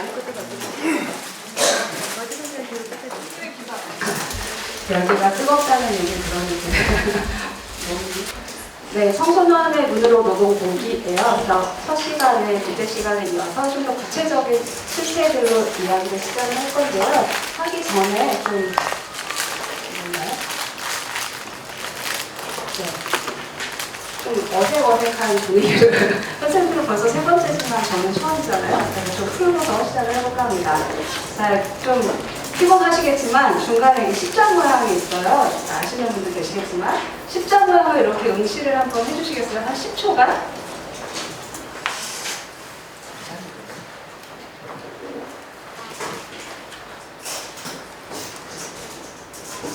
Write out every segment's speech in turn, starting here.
많은 것도 여기가 뜨겁다는 얘기 들었는데 네, 청소년의 눈으로 노동 보기예요. 그래서 첫 시간에, 두째 시간에 이어서 좀 더 구체적인 실태들로 이야기를 시작을 할 건데요. 하기 전에 좀 뭐나요? 네. 좀 어색어색한 분위기를 선생님들은 벌써 세 번째지만 저는 처음이잖아요. 그래서 좀 풀어서 시작을 해볼까 합니다. 자, 좀 피곤하시겠지만 중간에 이 십자 모양이 있어요. 아시는 분들 계시겠지만 십자 모양을 이렇게 응시를 한번 해주시겠어요? 한 10초간?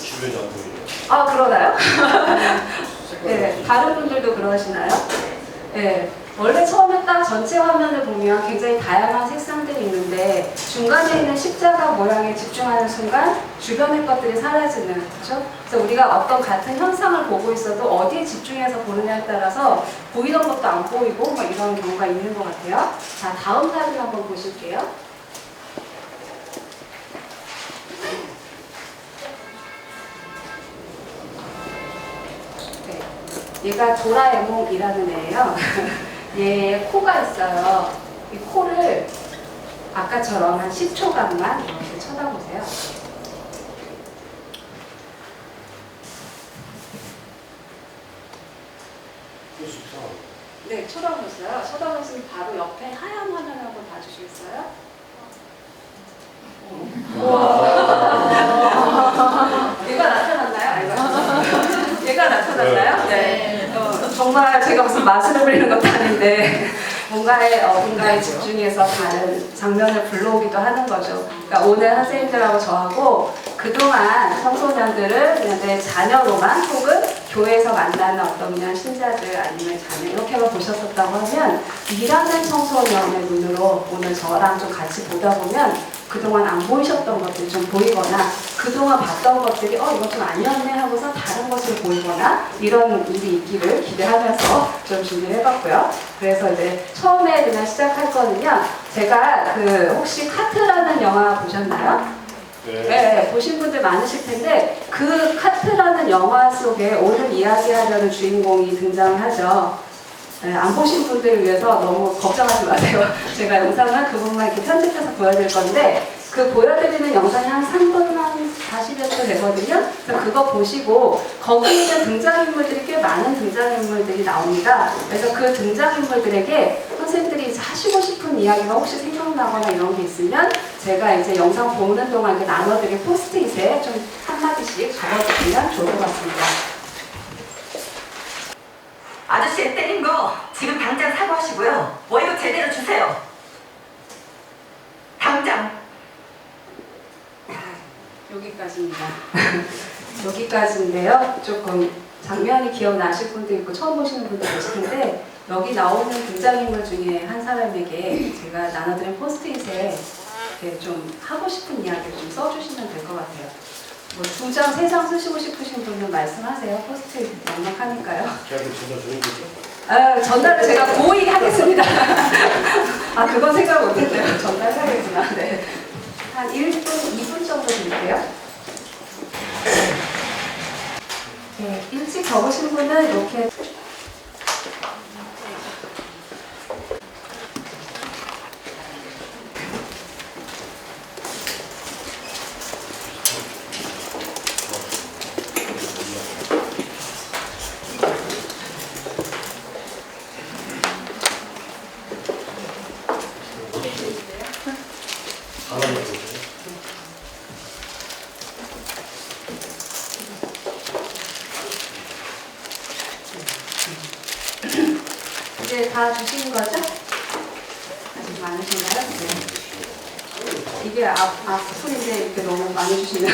주변이 안 보이네요. 아, 그러나요? 네, 다른 분들도 그러시나요? 네, 원래 처음에 딱 전체 화면을 보면 굉장히 다양한 색상들이 있는데 중간에 있는 십자가 모양에 집중하는 순간 주변의 것들이 사라지는, 그렇죠? 그래서 우리가 어떤 같은 현상을 보고 있어도 어디에 집중해서 보느냐에 따라서 보이던 것도 안 보이고 뭐 이런 경우가 있는 것 같아요. 자, 다음 사진 한번 보실게요. 얘가 도라에몽이라는 애예요. 얘 코가 있어요. 이 코를 아까처럼 한 10초간만 이렇게 쳐다보세요. 네, 쳐다보세요. 쳐다보시면 바로 옆에 하얀 화면 한번 봐주시겠어요? 얘가 나타났나요? 얘가 나타났나요? 네. 정말 제가 무슨 마술을 부리는 것도 아닌데 뭔가에 집중해서 다른 장면을 불러오기도 하는 거죠. 그러니까 오늘 선생님들하고 저하고 그동안 청소년들을 그냥 내 자녀로만 혹은 교회에서 만나는 어떤 그냥 신자들 아니면 자녀 이렇게만 보셨었다고 하면 일하는 청소년의 눈으로 오늘 저랑 좀 같이 보다 보면 그동안 안 보이셨던 것들이 좀 보이거나 그동안 봤던 것들이 이거 좀 아니었네 하고서 다른 것을 보이거나 이런 일이 있기를 기대하면서 좀 준비를 해봤고요. 그래서 이제 처음에 그냥 시작할 거는요. 제가 혹시 카트라는 영화 보셨나요? 네, 보신 분들 많으실 텐데 그 카트라는 영화 속에 오늘 이야기하려는 주인공이 등장을 하죠. 네, 안 보신 분들을 위해서 너무 걱정하지 마세요. 제가 영상을 그 부분만 이렇게 편집해서 보여드릴 건데 그 보여드리는 영상이 한 3분 한 40여 초 되거든요. 그래서 그거 보시고 거기 있는 등장인물들이 꽤 많은 등장인물들이 나옵니다. 그래서 그 등장인물들에게 선생님들이 하시고 싶은 이야기가 혹시 생각나거나 이런 게 있으면 제가 이제 영상 보는 동안 이렇게 나눠드린 포스트잇에 좀 한마디씩 적어주시면 좋을 것 같습니다. 아저씨 때린 거 지금 당장 사과하시고요. 월급 제대로 주세요. 당장. 여기까지입니다. 여기까지인데요. 조금 장면이 기억나실 분도 있고 처음 보시는 분도 계실 텐데 여기 나오는 등장인물 중에 한 사람에게 제가 나눠드린 포스트잇에 좀 하고 싶은 이야기를 좀 써주시면 될 것 같아요. 뭐 2장, 3장 쓰시고 싶으신 분은 말씀하세요. 포스트잇 넉넉하니까요. 저한테 전화 주는 거죠? 전달을 제가 고의 하겠습니다. 그건 생각 못했네요. 전달하겠구나. 네. 한 1분, 2분 정도 드릴게요. 네, 일찍 적으신 분은 이렇게 이제 다 주신 거죠? 아직 많으신가요? 네. 이게 앞풀인데 이렇게 너무 많이 주시면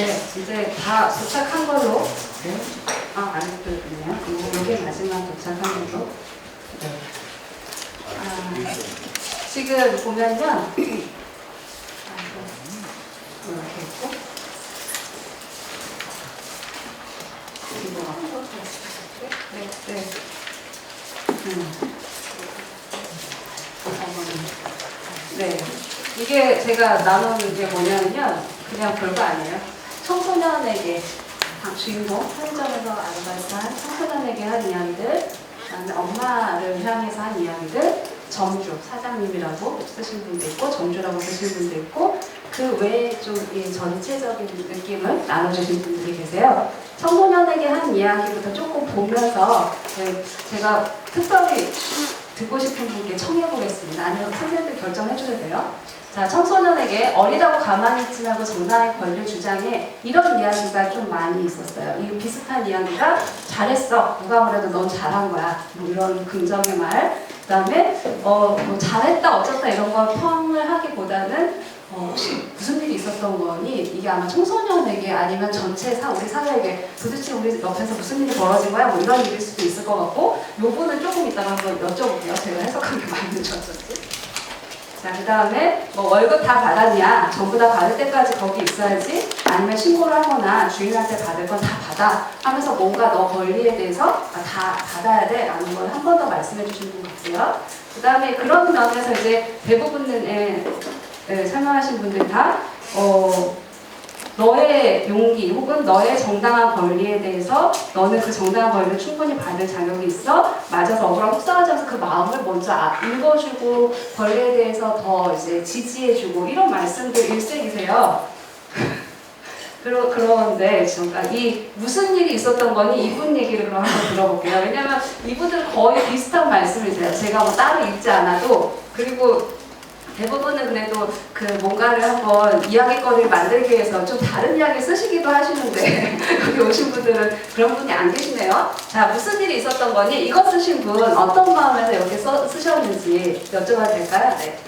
네, 이제 다 도착한 걸로. 네. 아, 아직도 있네요. 이게 마지막 도착한 걸로. 네. 아, 지금 보면요. 이렇게 있고. 네, 네. 네. 이게 제가 나눈 게 뭐냐면요. 그냥 별거 아니에요. 청소년에게, 주인공, 편의점에서 아르바이트한 청소년에게 한 이야기들, 그다음에 엄마를 향해서 한 이야기들, 점주, 사장님이라고 쓰신 분도 있고, 점주라고 쓰신 분도 있고, 그 외에 좀 이 전체적인 느낌을 나눠주신 분들이 계세요. 청소년에게 한 이야기부터 조금 보면서 제가 특별히 듣고 싶은 분께 청해보겠습니다. 아니면 선생님들 결정해 주셔도 돼요. 자, 청소년에게 어리다고 가만히 있지 말고 정당의 권리를 주장해, 이런 이야기가 좀 많이 있었어요. 이 비슷한 이야기가 잘했어, 누가 뭐래도 넌 잘한 거야, 뭐 이런 긍정의 말. 그 다음에 뭐 잘했다 어쩌다 이런 걸 평을 하기보다는 혹시 무슨 일이 있었던 거니? 이게 아마 청소년에게 아니면 전체 우리 사회에게 도대체 우리 옆에서 무슨 일이 벌어진 거야? 뭐 이런 일일 수도 있을 것 같고, 요거는 조금 이따가 한번 여쭤볼게요. 제가 해석한 게 맞는지 어쩐지. 자, 그 다음에 뭐 월급 다 받았냐? 전부 다 받을 때까지 거기 있어야지? 아니면 신고를 하거나 주인한테 받을 건 다 받아 하면서 뭔가 너 권리에 대해서 다 받아야 돼 라는 걸 한 번 더 말씀해 주신 것 같고요. 그 다음에 그런 면에서 이제 대부분의 설명하신 분들 다 너의 용기 혹은 너의 정당한 권리에 대해서 너는 그 정당한 권리를 충분히 받을 자격이 있어. 맞아서 억울하고 속상하지 않아서 그 마음을 먼저 읽어주고 권리에 대해서 더 이제 지지해주고 이런 말씀들 일색이세요. 그런데 잠깐 이 무슨 일이 있었던 거니 이분 얘기를 그럼 한번 들어볼게요. 왜냐면 이분들 거의 비슷한 말씀이세요. 제가 뭐 따로 읽지 않아도. 그리고 대부분은 그래도 그 뭔가를 한번 이야기거리를 만들기 위해서 좀 다른 이야기 쓰시기도 하시는데 여기 오신 분들은 그런 분이 안 계시네요. 자, 무슨 일이 있었던 거니? 이거 쓰신 분 어떤 마음에서 이렇게 쓰셨는지 여쭤봐도 될까요? 네.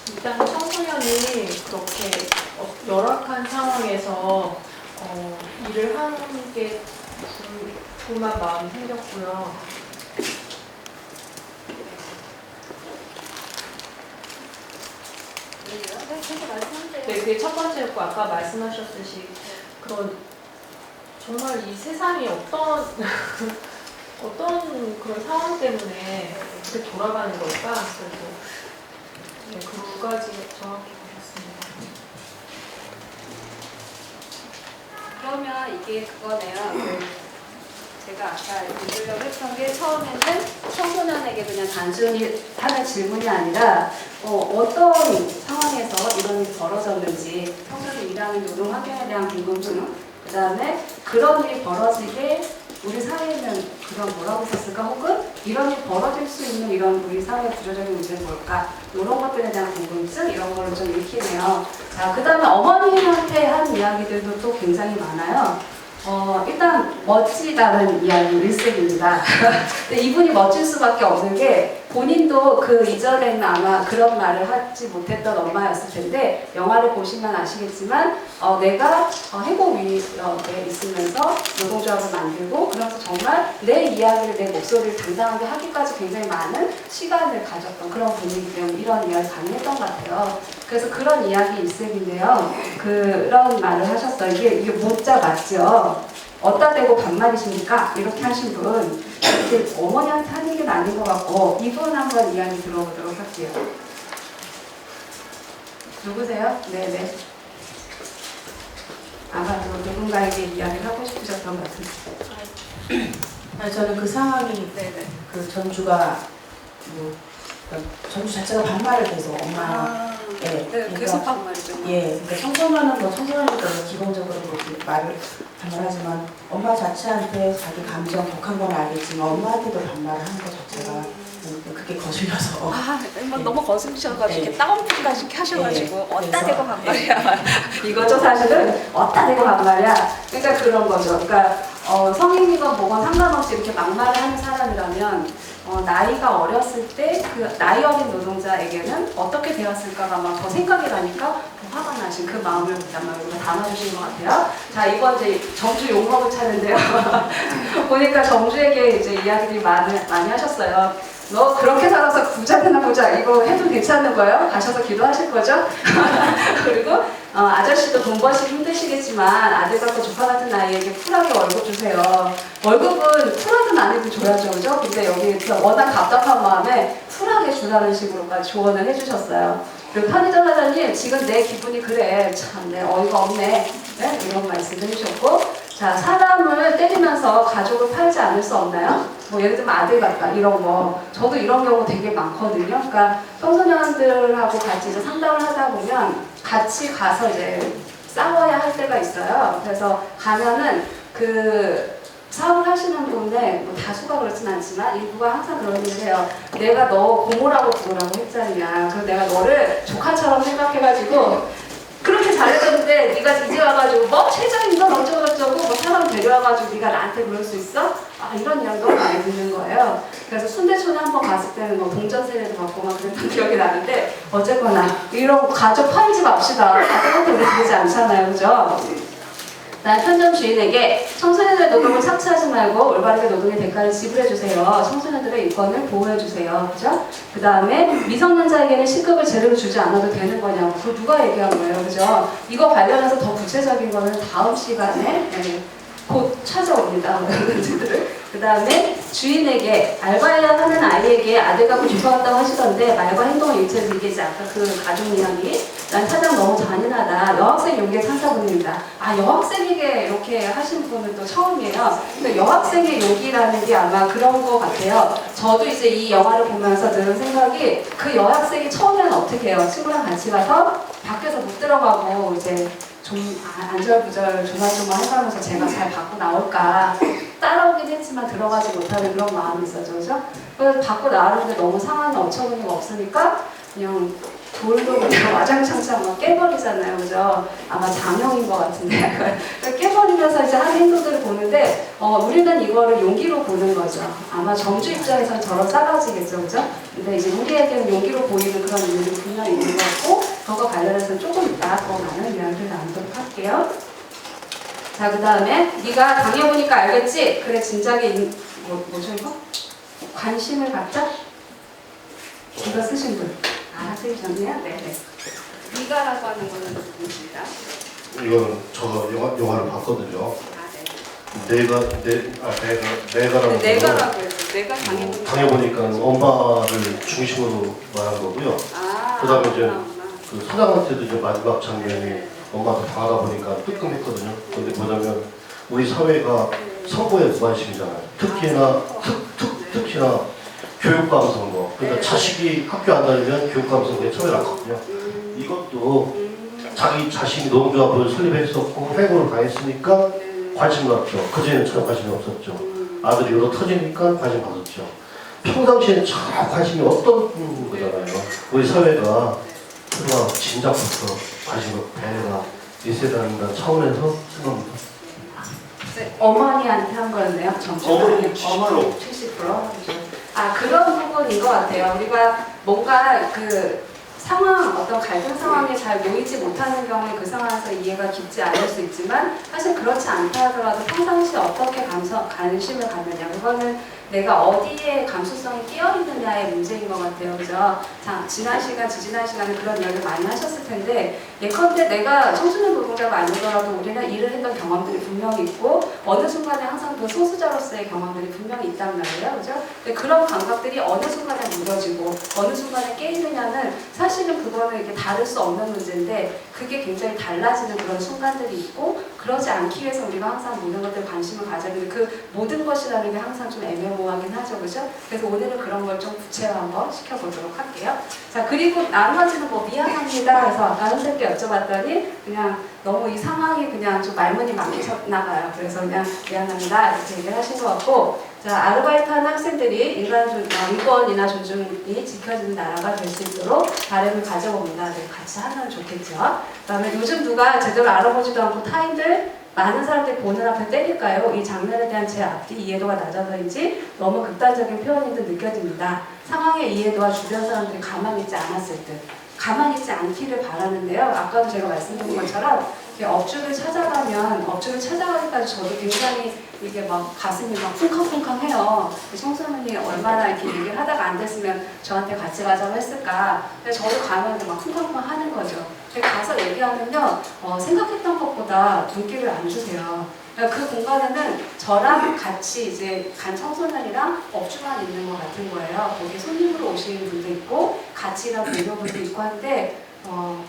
일단 청소년이 그렇게 열악한 상황에서 일을 하는 게 불만 마음이 생겼고요. 네, 그게 첫 번째였고, 아까 말씀하셨듯이 그런 정말 이 세상이 어떤 어떤 그런 상황 때문에 이렇게 돌아가는 걸까? 그래서 네, 그 두 가지 정확히 보셨습니다. 그러면 이게 그거네요. 제가 아까 읽으려고 했던 게 처음에는 청소년에게 그냥 단순히 하는 질문이 아니라 어떤 상황에서 이런 일이 벌어졌는지, 청소년이 일하는 노동 환경에 대한 궁금증, 그 다음에 그런 일이 벌어지게 우리 사회는 그런 뭐라고 썼을까, 혹은 이런 일이 벌어질 수 있는 이런 우리 사회의 구조적인 문제는 뭘까, 이런 것들에 대한 궁금증, 이런 거를 좀 읽히네요. 자, 그 다음에 어머님한테 한 이야기들도 또 굉장히 많아요. 일단 멋지다는 이야기 일색입니다. 근데 이분이 멋질 수밖에 없는 게 본인도 그 이전에는 아마 그런 말을 하지 못했던 엄마였을 텐데, 영화를 보시면 아시겠지만 내가 해고 위에 있으면서 노동조합을 만들고, 그러면서 정말 내 이야기를, 내 목소리를 당당하게 하기까지 굉장히 많은 시간을 가졌던 그런 분이기 때문에 이런 이야기를 가능했던 것 같아요. 그래서 그런 이야기 일색인데요. 그런 말을 하셨어요. 이게 문자 맞죠? 어디다 대고 반말이십니까? 이렇게 하신 분, 이제 어머니한테 한 얘기는 아닌 것 같고, 이분 한번 이야기 들어보도록 할게요. 누구세요? 네네. 아마도 누군가에게 이야기를 하고 싶으셨던 것 같은데. 아니, 저는 그 상황이 네네. 그 전주가 그러니까 전주 자체가 반말을 계속 엄마 네, 계속 반말이죠. 그러니까 청소년은 청소년이니까 기본적으로 말을 반말하지만 엄마 자체한테 자기 감정 독한 건 알겠지만 엄마한테도 반말을 하는 것 자체가 그게 거슬려서 너무 거슬리셔가지고 네. 이렇게 다운표까지 이렇게 하셔가지고 네. 어디다 그래서, 대고 반말이야. 이거죠 사실은. 어디다 대고 반말이야. 그러니까 그런 거죠. 그러니까 성인이건 뭐건 상관없이 이렇게 막말을 하는 사람이라면 나이가 어렸을 때 그 나이 어린 노동자에게는 어떻게 되었을까가 아마 더 생각이 나니까 더 화가 나신 그 마음을 아마 여기서 담아주신 것 같아요. 자, 이번 이제 정주 용먹을 차례인데요. 보니까 정주에게 이제 이야기들이 많이 하셨어요. 너 그렇게 살아서 부자 되나 보자. 이거 해도 괜찮은 거예요? 가셔서 기도하실 거죠? 그리고 아저씨도 돈 버시기 힘드시겠지만 아들 같고 조카 같은 아이에게 쿨하게 월급 주세요. 월급은 쿨하든 아니든 줘야죠, 그죠? 근데 여기 워낙 답답한 마음에 쿨하게 주라는 식으로까지 조언을 해주셨어요. 그리고 편의점 사장님, 지금 내 기분이 그래. 참, 내 어이가 없네. 네? 이런 말씀 해주셨고, 자, 사람을 때리면서 가족을 팔지 않을 수 없나요? 뭐 예를 들면 아들 같다 이런 거. 저도 이런 경우 되게 많거든요. 그러니까 청소년들하고 같이 이제 상담을 하다 보면 같이 가서 이제 싸워야 할 때가 있어요. 그래서 가면은 그 사업을 하시는 분의 뭐 다수가 그렇진 않지만 일부가 항상 그런 얘기를 해요. 내가 너 고모라고 부르라고 했잖냐. 그래서 내가 너를 조카처럼 생각해가지고 그렇게 잘해줬는데 네가 이제 와가지고 뭐 최저임금 어쩌고저쩌고 뭐 사람 데려와가지고 네가 나한테 그럴 수 있어? 아, 이런 이야기 너무 많이 듣는 거예요. 그래서 순대촌에 한번 갔을 때는 뭐 동전 세례도 받고 막 그랬던 기억이 나는데 어쨌거나 이런 가족 팔지 맙시다. 아무것도 우리 그러지 않잖아요, 그죠? 난 편점 주인에게 청소년들의 노동을 착취하지 말고 올바르게 노동의 대가를 지불해주세요. 청소년들의 인권을 보호해주세요. 그죠? 그 다음에 미성년자에게는 시급을 제대로 주지 않아도 되는 거냐고. 그거 누가 얘기한 거예요? 그죠? 이거 관련해서 더 구체적인 거는 다음 시간에 곧 찾아옵니다. 그 다음에 주인에게 알바해야 하는 아이에게 아들 갖고 주워왔다고 하시던데 말과 행동을 일체를 비교하지 아까 그 가족 이야기 난 사장 너무 잔인하다. 여학생 용기에 찬사분입니다. 아, 여학생에게 이렇게 하신 분은 또 처음이에요. 근데 여학생의 용기라는 게 아마 그런 거 같아요. 저도 이제 이 영화를 보면서 드는 생각이 그 여학생이 처음에는 어떻게 해요? 친구랑 같이 가서 밖에서 못 들어가고 이제 좀 안절부절 조마조마 해가면서 제가 잘 받고 나올까 따라오긴 했지만 들어가지 못하는 그런 마음이 있었죠, 그죠? 그래서 받고 나왔는데 너무 상황이 어처구니가 없으니까 그냥 돌도 그냥 와장창창 막 깨버리잖아요, 그죠? 아마 장형인 것 같은데 깨버리면서 이제 하는 행동들을 보는데 우리는 이거를 용기로 보는 거죠. 아마 정주 입장에서는 저런 싸가지겠죠, 그죠? 근데 이제 우리에게는 용기로 보이는 그런 이유들이 분명히 있는 것 같고 그거 관련해서는 조금 이따 더 많은 이야기를 나누도록 할게요. 자, 그 다음에 네가 당해보니까 알겠지? 그래, 진작에 뭐죠 이거? 관심을 갖자? 이거 쓰신 분. 쓰셨네요? 네네. 네가라고 하는 거는 누구입니다? 이거는 저 영화를 봤거든요. 아, 네. 내가라는 내가라고 해서 내가 당해보니까 엄마를 중심으로 말한 거고요. 아, 그다음에 이제 엄마. 그 사장한테도 이제 마지막 장면이 엄마가 당하다 보니까 뜨끔했거든요. 근데 뭐냐면 우리 사회가 선거에 무관심이잖아요. 특히나 교육감 선거. 그러니까 자식이 학교 안 다니면 교육감 선거에 참여를 하거든요. 이것도 자기 자신이 노동조합을 설립했었고 회고를 당했으니까 관심을 갖죠. 그전에는 전혀 관심이 없었죠. 아들이 요로 터지니까 관심 가졌죠. 평상시에는 전혀 관심이 없던 거잖아요. 우리 사회가 그동안 진작부터 관심을 배가 있어야 된다는 차원에서 생각합니다. 어머니한테 한 거였네요. 어머니 70%. 70%. 아, 그런 부분인 것 같아요. 우리가 뭔가 그 상황, 어떤 갈등 상황에 잘 모이지 못하는 경우에 그 상황에서 이해가 깊지 않을 수 있지만 사실 그렇지 않다 하더라도 평상시에 어떻게 관심을 갖느냐, 그거는 내가 어디에 감수성이 끼어있느냐의 문제인 것 같아요. 그죠? 자, 지지난 시간에 그런 이야기를 많이 하셨을 텐데 예컨대 내가 청소년 노동자가 아니더라도 우리는 일을 했던 경험들이 분명히 있고 어느 순간에 항상 그 소수자로서의 경험들이 분명히 있단 말이에요. 그죠? 근데 그런 감각들이 어느 순간에 무너지고 어느 순간에 깨있느냐는 사실은 그거는 이게 다를 수 없는 문제인데 그게 굉장히 달라지는 그런 순간들이 있고 그러지 않기 위해서 우리가 항상 모든 것들에 관심을 가져야 되는데 그 모든 것이라는 게 항상 좀 애매모호하긴 하죠. 그죠? 그래서 오늘은 그런 걸 좀 구체화 한번 시켜보도록 할게요. 자, 그리고 나머지는 뭐 미안합니다. 그래서 아까 선생님께 여쭤봤더니 그냥 너무 이 상황이 그냥 좀 말문이 막히셨나 봐요. 그래서 그냥 미안합니다. 이렇게 얘기를 하신 것 같고 자, 아르바이트하는 학생들이 인권이나 존중이 지켜지는 나라가 될 수 있도록 바람을 가져봅니다. 네, 같이 하면 좋겠죠. 그 다음에 요즘 누가 제대로 알아보지도 않고 타인들 많은 사람들이 보는 앞에 때릴까요? 이 장면에 대한 제 앞뒤 이해도가 낮아서인지 너무 극단적인 표현인 듯 느껴집니다. 상황의 이해도와 주변 사람들이 가만히 있지 않았을 듯. 가만히 있지 않기를 바라는데요. 아까도 제가 말씀드린 것처럼 업주를 찾아가기까지 저도 굉장히 이게 막 가슴이 막 쿵쾅쿵쾅해요. 청소년이 얼마나 이렇게 얘기를 하다가 안 됐으면 저한테 같이 가자고 했을까. 근데 저도 가면 막 쿵쾅쿵쾅 하는 거죠. 근데 가서 얘기하면요, 생각했던 것보다 눈길을 안 주세요. 그 공간에는 저랑 같이 이제 간 청소년이랑 업주만 있는 것 같은 거예요. 거기 손님으로 오시는 분도 있고 같이 일한 동료분도 있고 한데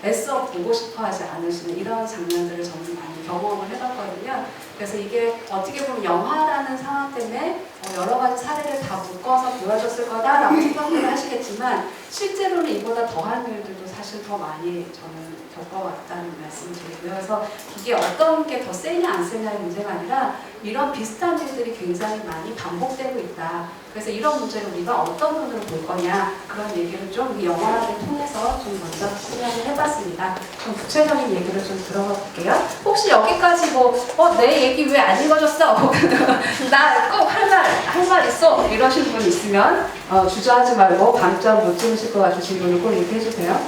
애써 보고 싶어 하지 않으시는 이런 장면들을 저는 많이 경험을 해봤거든요. 그래서 이게 어떻게 보면 영화라는 상황 때문에 여러 가지 사례를 다 묶어서 보여줬을 거다라고 생각을 하시겠지만 실제로는 이보다 더한 일들도 사실 더 많이 저는 겪어왔다는 말씀을 드리고요. 그래서 이게 어떤 게 더 세냐 안 세냐의 문제가 아니라 이런 비슷한 일들이 굉장히 많이 반복되고 있다. 그래서 이런 문제를 우리가 어떤 눈으로 볼 거냐 그런 얘기를 좀 영화를 통해서 좀 먼저 생각을 해봤습니다. 좀 구체적인 얘기를 좀 들어가 볼게요. 혹시 여기까지 내 얘기 왜 안 읽어줬어? 나 꼭 할 말 있어 이러신 분 있으면 주저하지 말고 밤잠 못 주무실 것 같으신 분은 꼭 얘기해 주세요.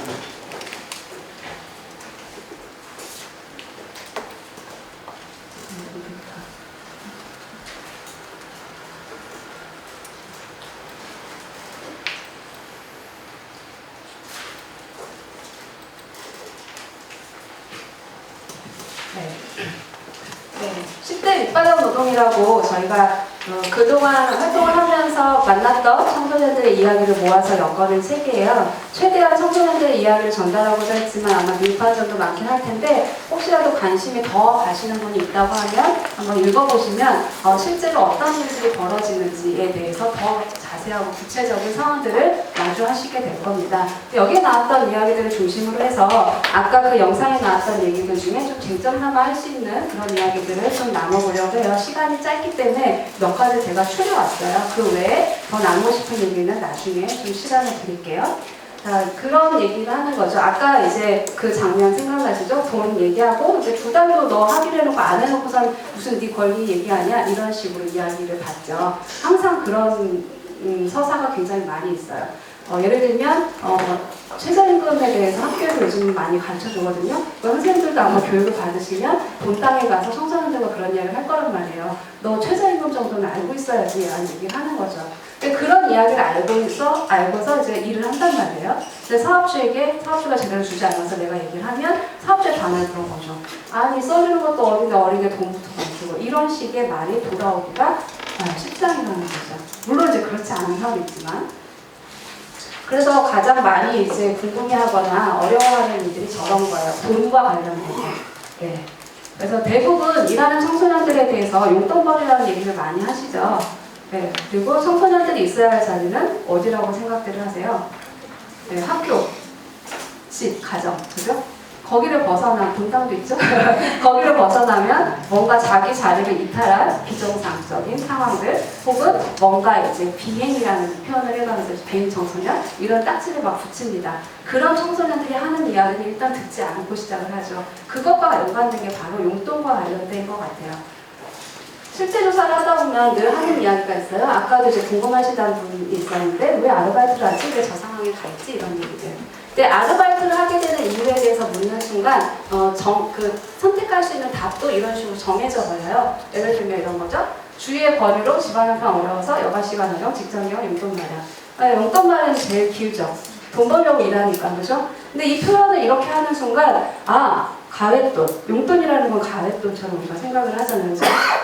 네, 10대 밑바닥 노동이라고 저희가 그동안 활동을 하면서 만났던 청소년들의 이야기를 모아서 엮어낸 책이에요. 최대한 청소년들의 이야기를 전달하고자 했지만 아마 밀판점도 많긴 할 텐데 혹시라도 관심이 더 가시는 분이 있다고 하면 한번 읽어보시면 실제로 어떤 일들이 벌어지는지에 대해서 더 자세하고 구체적인 상황들을 마주하시게 될 겁니다. 여기에 나왔던 이야기들을 중심으로 해서 아까 그 영상에 나왔던 얘기들 중에 좀 쟁점삼아 할 수 있는 그런 이야기들을 좀 나눠보려고 해요. 시간이 짧기 때문에 몇 가지 제가 추려왔어요. 그 외에 더 나누고 싶은 얘기는 나중에 좀 시간을 드릴게요. 자, 그런 얘기를 하는 거죠. 아까 이제 그 장면 생각나시죠? 돈 얘기하고 이제 두 달도 너 하기로 해놓고 안 해놓고선 무슨 네 권리 얘기하냐 이런 식으로 이야기를 받죠. 항상 그런 서사가 굉장히 많이 있어요. 예를 들면 최저임금에 대해서 학교에서 요즘 많이 가르쳐주거든요. 선생님들도 아마 교육을 받으시면 본 땅에 가서 청소년들과 그런 이야기를 할 거란 말이에요. 너 최저임금 정도는 알고 있어야지 라는 얘기를 하는 거죠. 근데 그런 이야기를 알고서 이제 일을 한단 말이에요. 근데 사업주가 제대로 주지 않아서 내가 얘기를 하면 사업주의 반응을 그런 거죠. 아니 써주는 것도 어린데 돈부터 못 주고 이런 식의 말이 돌아오기가 쉽지 않다는 거죠. 물론 이제 그렇지 않은 사업이 있지만 그래서 가장 많이 이제 궁금해하거나 어려워하는 일들이 저런 거예요. 돈과 관련된 거. 네. 그래서 대부분 일하는 청소년들에 대해서 용돈벌이라는 얘기를 많이 하시죠. 네. 그리고 청소년들이 있어야 할 자리는 어디라고 생각들을 하세요? 네, 학교, 집, 가정, 그죠? 거기를 벗어난 분당도 있죠? 거기를 벗어나면 뭔가 자기 자리를 이탈한 비정상적인 상황들 혹은 뭔가 이제 비행이라는 표현을 해가면서 비행 청소년 이런 딱지를 막 붙입니다. 그런 청소년들이 하는 이야기는 일단 듣지 않고 시작을 하죠. 그것과 연관된 게 바로 용돈과 관련된 것 같아요. 실제 조사를 하다 보면 늘 하는 이야기가 있어요. 아까도 이제 궁금하시다는 분이 있었는데 왜 아르바이트를 하지? 왜 저 상황에 가 있지? 이런 얘기들. 근데 아르바이트를 하게 되는 이유에 대해서 묻는 순간 선택할 수 있는 답도 이런 식으로 정해져 버려요. 예를 들면 이런 거죠. 주위의 거리로 집안을 가 어려워서 여가시간 활용, 직장경, 용돈 마련. 용돈 마련이 제일 길죠. 돈 벌려고 일하니까, 그죠? 근데 이 표현을 이렇게 하는 순간 가외돈, 용돈이라는 건 가외돈처럼 우리가 생각을 하잖아요.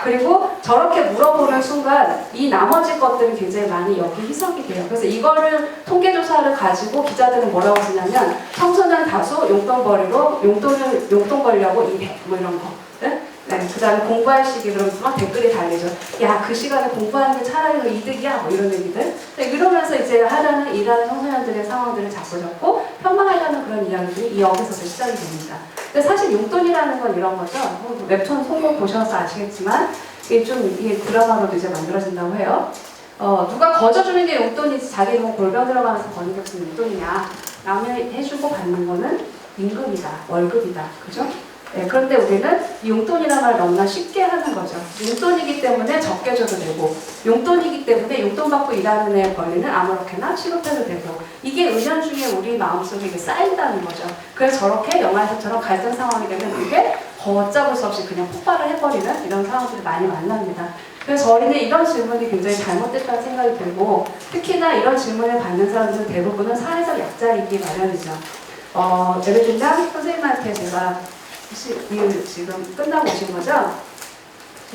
그리고 저렇게 물어보는 순간 이 나머지 것들이 굉장히 많이 여기 희석이 돼요. 그래서 이거를 통계조사를 가지고 기자들은 뭐라고 쓰냐면 청소년 다수 용돈 벌려고 일해. 뭐 이런 거. 네? 네, 그 다음에 공부할 시기 그러면서 막 댓글이 달리죠. 야, 그 시간에 공부하는 게 차라리 더 이득이야. 뭐 이런 얘기들. 네, 이러면서 이제 일하는 청소년들의 상황들을 자꾸 잡고 폄하하려는 그런 이야기들이 이 역에서도 시작이 됩니다. 근데 사실 용돈이라는 건 이런 거죠. 웹툰 성공 보셔서 아시겠지만 이게 드라마로도 이제 만들어진다고 해요. 누가 거저주는 게 용돈이지 자기 뭐 골병 들어가면서 버는 게 무슨 용돈이냐. 남이 해주고 받는 거는 임금이다. 월급이다. 그죠? 네, 그런데 우리는 용돈이라는 말 너무나 쉽게 하는 거죠. 용돈이기 때문에 적게 줘도 되고, 용돈이기 때문에 용돈 받고 일하는 애 권리는 아무렇게나 취급해도 되고, 이게 은연중에 우리 마음속에 이게 쌓인다는 거죠. 그래서 저렇게 영화에서처럼 갈등 상황이 되면 그게 걷잡을 수 없이 그냥 폭발을 해버리는 이런 상황들이 많이 만납니다. 그래서 저희는 이런 질문이 굉장히 잘못됐다는 생각이 들고, 특히나 이런 질문을 받는 사람들은 대부분은 사회적 약자이기 마련이죠. 예를 들면 선생님한테 제가 혹시 일 지금 끝나고 오신 거죠?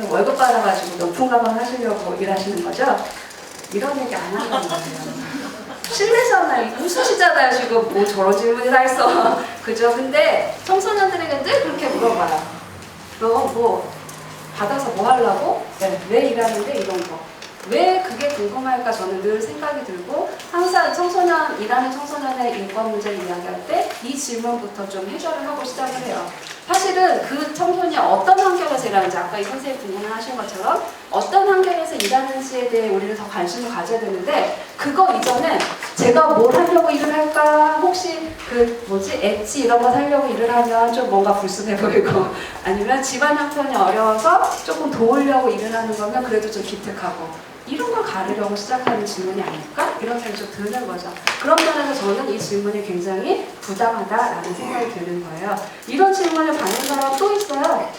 월급 받아가지고 명품 가방 하시려고 일하시는 거죠? 이런 얘기 안 한다는 거예요. 실례잖아요. 웃으시잖아요. 지금 뭐 저런 질문을 다 했어. 그죠? 근데 청소년들에게 늘 그렇게 물어봐요. 너 뭐 받아서 뭐 하려고? 네, 왜 일하는데? 이런 거. 왜 그게 궁금할까 저는 늘 생각이 들고, 항상 일하는 청소년의 인권 문제를 이야기할 때 이 질문부터 좀 해결을 하고 시작을 해요. 사실은 그 청소년이 어떤 환경에서 일하는지, 아까 이 선생님 질문하신 것처럼 어떤 환경에서 일하는지에 대해 우리는 더 관심을 가져야 되는데, 그거 이전에 제가 뭘 하려고 일을 할까, 혹시 엣지 이런 거 살려고 일을 하면 좀 뭔가 불순해 보이고, 아니면 집안 형편이 어려워서 조금 도우려고 일을 하는 거면 그래도 좀 기특하고, 이런 걸 가르려고 시작하는 질문이 아닐까? 이런 생각이 좀 드는 거죠. 그런 면에서 저는 이 질문이 굉장히 부당하다라는 생각이 드는 거예요. 이런 질문을 받는 사람 또 있어요.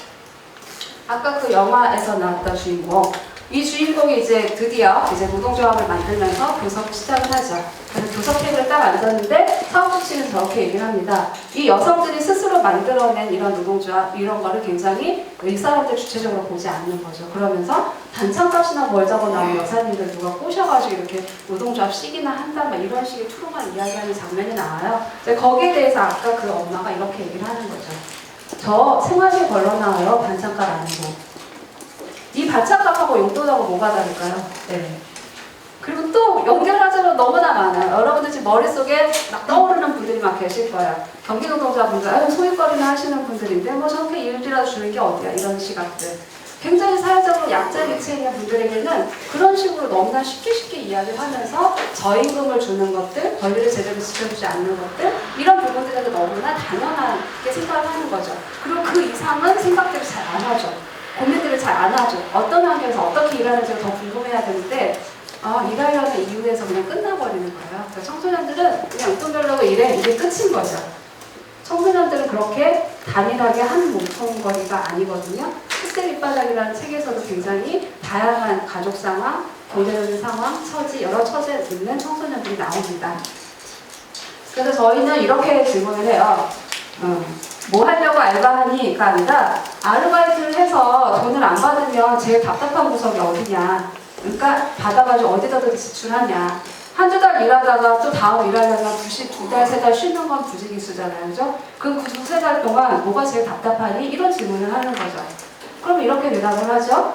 아까 그 영화에서 나왔던 주인공. 이 주인공이 이제 드디어 노동조합을 만들면서 교섭을 시작을 하죠. 그래서 교섭책을 딱 앉았는데 사업주 측은 저렇게 얘기를 합니다. 이 여성들이 스스로 만들어낸 이런 노동조합, 이런 거를 굉장히 이 사람들 주체적으로 보지 않는 거죠. 그러면서 단창값이나 벌자고 나온 여사님들 누가 꼬셔가지고 이렇게 노동조합 시기나 한다, 막 이런 식의 투로만 이야기하는 장면이 나와요. 거기에 대해서 아까 그 엄마가 이렇게 얘기를 하는 거죠. 저 생활비 벌러 나와요. 반찬값 아니고. 이 반찬값하고 용돈하고 뭐가 다를까요? 네. 그리고 또 연결하자면 너무나 많아요. 여러분들 지금 머릿속에 막 떠오르는 분들이 막 계실 거예요. 경기노동자분들, 소일거리나 하시는 분들인데 뭐 저렇게 일이라도 주는 게 어디야, 이런 시각들. 굉장히 사회적으로 약자 위치에 있는 분들에게는 그런 식으로 너무나 쉽게 이야기를 하면서 저임금을 주는 것들, 권리를 제대로 지켜주지 않는 것들, 이런 부분들에도 너무나 당연하게 생각을 하는 거죠. 그리고 그 이상은 생각들을 잘 안 하죠. 고민들을 잘 안 하죠. 어떤 환경에서 어떻게 일하는지가 더 궁금해야 되는데, 일하려는 이유에서 그냥 끝나버리는 거예요. 그러니까 청소년들은 그냥 용돈 벌려고 일해, 이게 끝인 거죠. 청소년들은 그렇게 단일하게 한 몸통거리가 아니거든요. 흑색 밑바닥이라는 책에서도 굉장히 다양한 가족 상황, 경제적인 상황, 처지, 여러 처지에 있는 청소년들이 나옵니다. 그래서 저희는 이렇게 질문을 해요. 뭐 하려고 알바하니가 아니라 아르바이트를 해서 돈을 안 받으면 제일 답답한 구석이 어디냐. 그러니까 받아가지고 어디다든 지출하냐. 한두 달 일하다가 또 다음 일하려면 두 달, 세 달 쉬는 건 부지기수잖아요. 그죠? 그 두세 달 동안 뭐가 제일 답답하니? 이런 질문을 하는 거죠. 그럼 이렇게 대답을 하죠.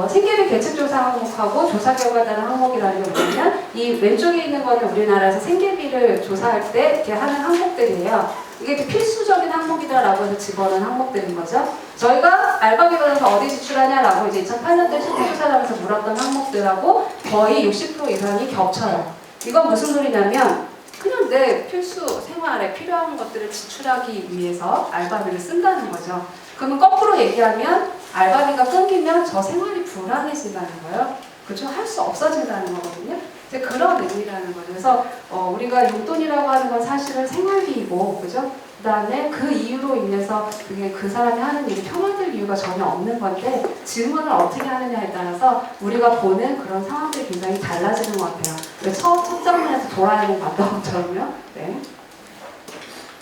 생계비 계측조사 항목하고 조사 결과에 따른 항목이라는 게 뭐냐면, 이 왼쪽에 있는 거는 우리나라에서 생계비를 조사할 때 이렇게 하는 항목들이에요. 이게 필수적인 항목이다라고 해서 집어넣은 항목들인 거죠. 저희가 알바비 받아서 어디 지출하냐라고 이제 2008년도에 실질조사하면서 물었던 항목들하고 거의 60% 이상이 겹쳐요. 이건 무슨 소리냐면, 그냥 내 필수 생활에 필요한 것들을 지출하기 위해서 알바비를 쓴다는 거죠. 그러면 거꾸로 얘기하면 알바비가 끊기면 저 생활이 불안해진다는 거예요. 그렇죠? 할 수 없어진다는 거거든요. 그런 의미라는 거죠. 그래서 우리가 용돈이라고 하는 건 사실은 생활비이고, 그죠? 그 다음에 그 이유로 인해서 그게 그 사람이 하는 일이 평화될 이유가 전혀 없는 건데, 질문을 어떻게 하느냐에 따라서 우리가 보는 그런 상황들이 굉장히 달라지는 것 같아요. 첫 장면에서 도라에몽 봤던 것처럼요. 네.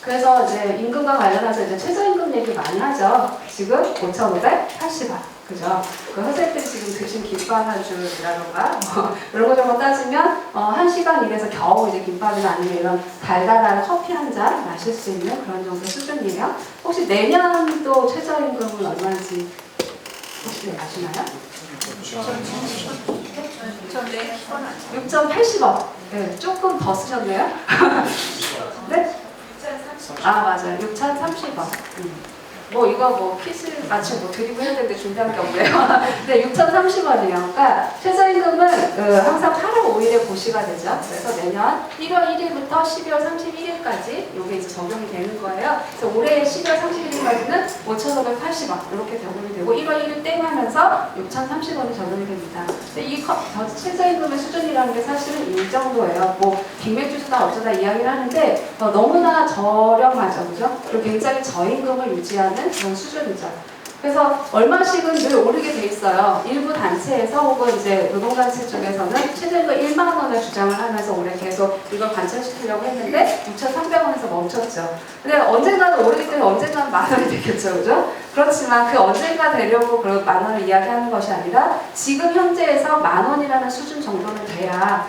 그래서 이제 임금과 관련해서 이제 최저임금 얘기 많이 하죠. 지금 5,580원. 그죠? 그 선생님들이 지금 드신 김밥 한 줄이라던가 이런 거 저런 거 따지면 1시간 일해서 겨우 이제 김밥이나 아니면 이런 달달한 커피 한 잔 마실 수 있는 그런 정도 수준이에요. 혹시 내년도 최저임금은 얼마인지 혹시 아시나요? 6,080원. 네, 조금 더 쓰셨네요. 네? 아, 맞아요. 6,030원. 뭐 이거 뭐 퀴즈 마침 뭐 드리고 해야 되는데 준비한 게 없네요. 네, 6,030원이에요. 그러니까 최저임금은 항상 8월 5일에 고시가 되죠. 그래서 내년 1월 1일부터 12월 31일까지 이게 이제 적용이 되는 거예요. 그래서 올해 12월 31일까지는 5,580원 이렇게 적용이 되고 1월 1일 땡 하면서 6,030원이 적용이 됩니다. 근데 이 최저임금의 수준이라는 게 사실은 이 정도예요. 뭐 빅맥주주다 어쩌다 이야기를 하는데 너무나 저렴하죠, 그죠? 그리고 굉장히 저임금을 유지하는 그런 수준이죠. 그래서 얼마씩은 늘 오르게 돼 있어요. 일부 단체에서 혹은 이제 노동단체 쪽에서는 최저임금 1만 원을 주장을 하면서 올해 계속 이걸 관철시키려고 했는데 6,300원에서 멈췄죠. 근데 언젠가는 오르기 때문에 언젠가는 만 원이 되겠죠, 그죠? 그렇지만 그 언젠가 되려고 그 만 원을 이야기하는 것이 아니라 지금 현재에서 만 원이라는 수준 정도는 돼야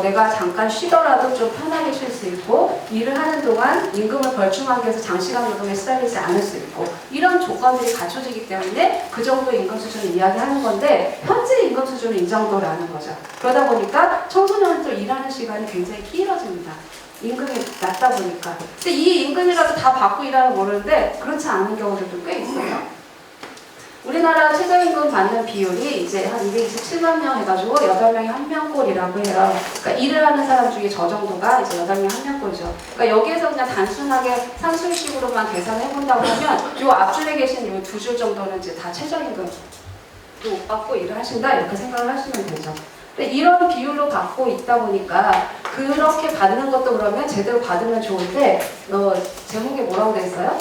내가 잠깐 쉬더라도 좀 편하게 쉴 수 있고 일을 하는 동안 임금을 벌충하기 위해서 장시간 노동에 시달리지 않을 수 있고 이런 조건들이 갖춰지기 때문에 그 정도 임금 수준을 이야기하는 건데 현재 임금 수준은 이 정도라는 거죠. 그러다 보니까 청소년들 일하는 시간이 굉장히 길어집니다. 임금이 낮다 보니까. 근데 이 임금이라도 다 받고 일하는 모르는데 그렇지 않은 경우들도 꽤 있어요. 우리나라 최저임금 받는 비율이 이제 한 227만 명 해가지고 8명이 1명꼴이라고 해요. 그러니까 일을 하는 사람 중에 저 정도가 이제 8명이 1명꼴이죠. 그러니까 여기에서 그냥 단순하게 산술식으로만 계산해본다고 하면 요 앞줄에 계신 요 2줄 정도는 이제 다 최저임금 못 받고 일을 하신다 이렇게 생각을 하시면 되죠. 근데 이런 비율로 받고 있다 보니까 그렇게 받는 것도 그러면 제대로 받으면 좋은데 제목에 뭐라고 돼 있어요?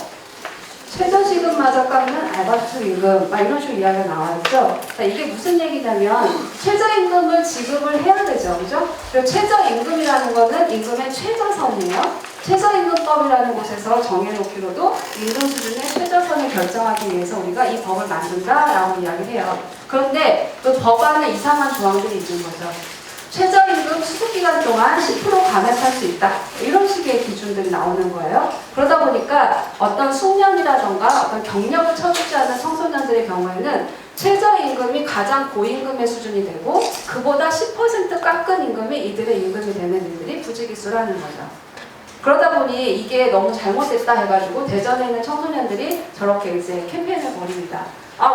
최저시급마저 깎는 알바트 임금 막 이런 식으로 이야기가 나와있죠. 이게 무슨 얘기냐면 최저임금을 지급을 해야 되죠, 그죠? 그리고 최저임금이라는 거는 임금의 최저선이에요. 최저임금법이라는 곳에서 정해놓기로도 임금 수준의 최저선을 결정하기 위해서 우리가 이 법을 만든다라고 이야기를 해요. 그런데 그 법안에 이상한 조항들이 있는 거죠. 최저임금 수급기간 동안 10% 감액할 수 있다. 이런 식의 기준들이 나오는 거예요. 그러다 보니까 어떤 숙련이라던가 어떤 경력을 쳐주지 않은 청소년들의 경우에는 최저임금이 가장 고임금의 수준이 되고 그보다 10% 깎은 임금이 이들의 임금이 되는 일들이 부지기수라는 거죠. 그러다 보니 이게 너무 잘못됐다 해가지고 대전에 있는 청소년들이 저렇게 이제 캠페인을 벌입니다.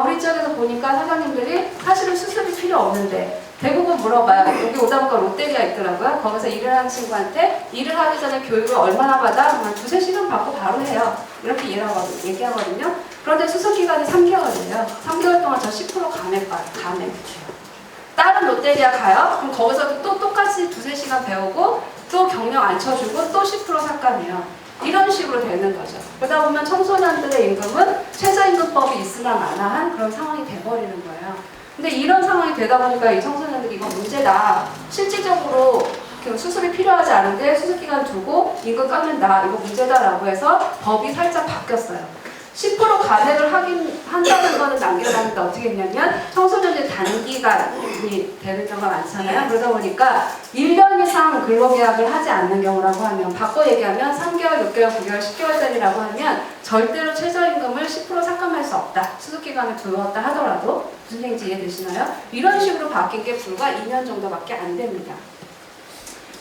우리 쪽에서 보니까 사장님들이 사실은 수습이 필요 없는데 대부분 물어봐요. 여기 오다 보니까 롯데리아 있더라고요. 거기서 일을 하는 친구한테 일을 하기 전에 교육을 얼마나 받아? 한 2-3시간 받고 바로 해요. 이렇게 얘기하거든요. 그런데 수습기간이 3개월이에요. 3개월 동안 저 10% 감액. 다른 롯데리아 가요? 그럼 거기서도 또 똑같이 2-3시간 배우고 또 경력 안 쳐주고 또 10% 삭감해요. 이런 식으로 되는 거죠. 그러다 보면 청소년들의 임금은 최저임금법이 있으나 마나한 그런 상황이 돼버리는 거예요. 근데 이런 상황이 되다 보니까 이 청소년들이 이거 문제다. 실질적으로 수습이 필요하지 않은데 수습기간 두고 임금 깎는다. 이거 문제다라고 해서 법이 살짝 바뀌었어요. 10% 감액을 한다는 거는 남겨놨는데 어떻게 했냐면 청소년들이 단기간이 되는 경우가 많잖아요. 그러다 보니까 1년 이상 근로계약을 하지 않는 경우라고 하면 바꿔 얘기하면 3개월, 6개월, 9개월, 10개월짜리라고 하면 절대로 최저임금을 10% 삭감할 수 없다. 수습기간을 두었다 하더라도 무슨 얘기인지 이해되시나요? 이런 식으로 바뀐 게 불과 2년 정도밖에 안 됩니다.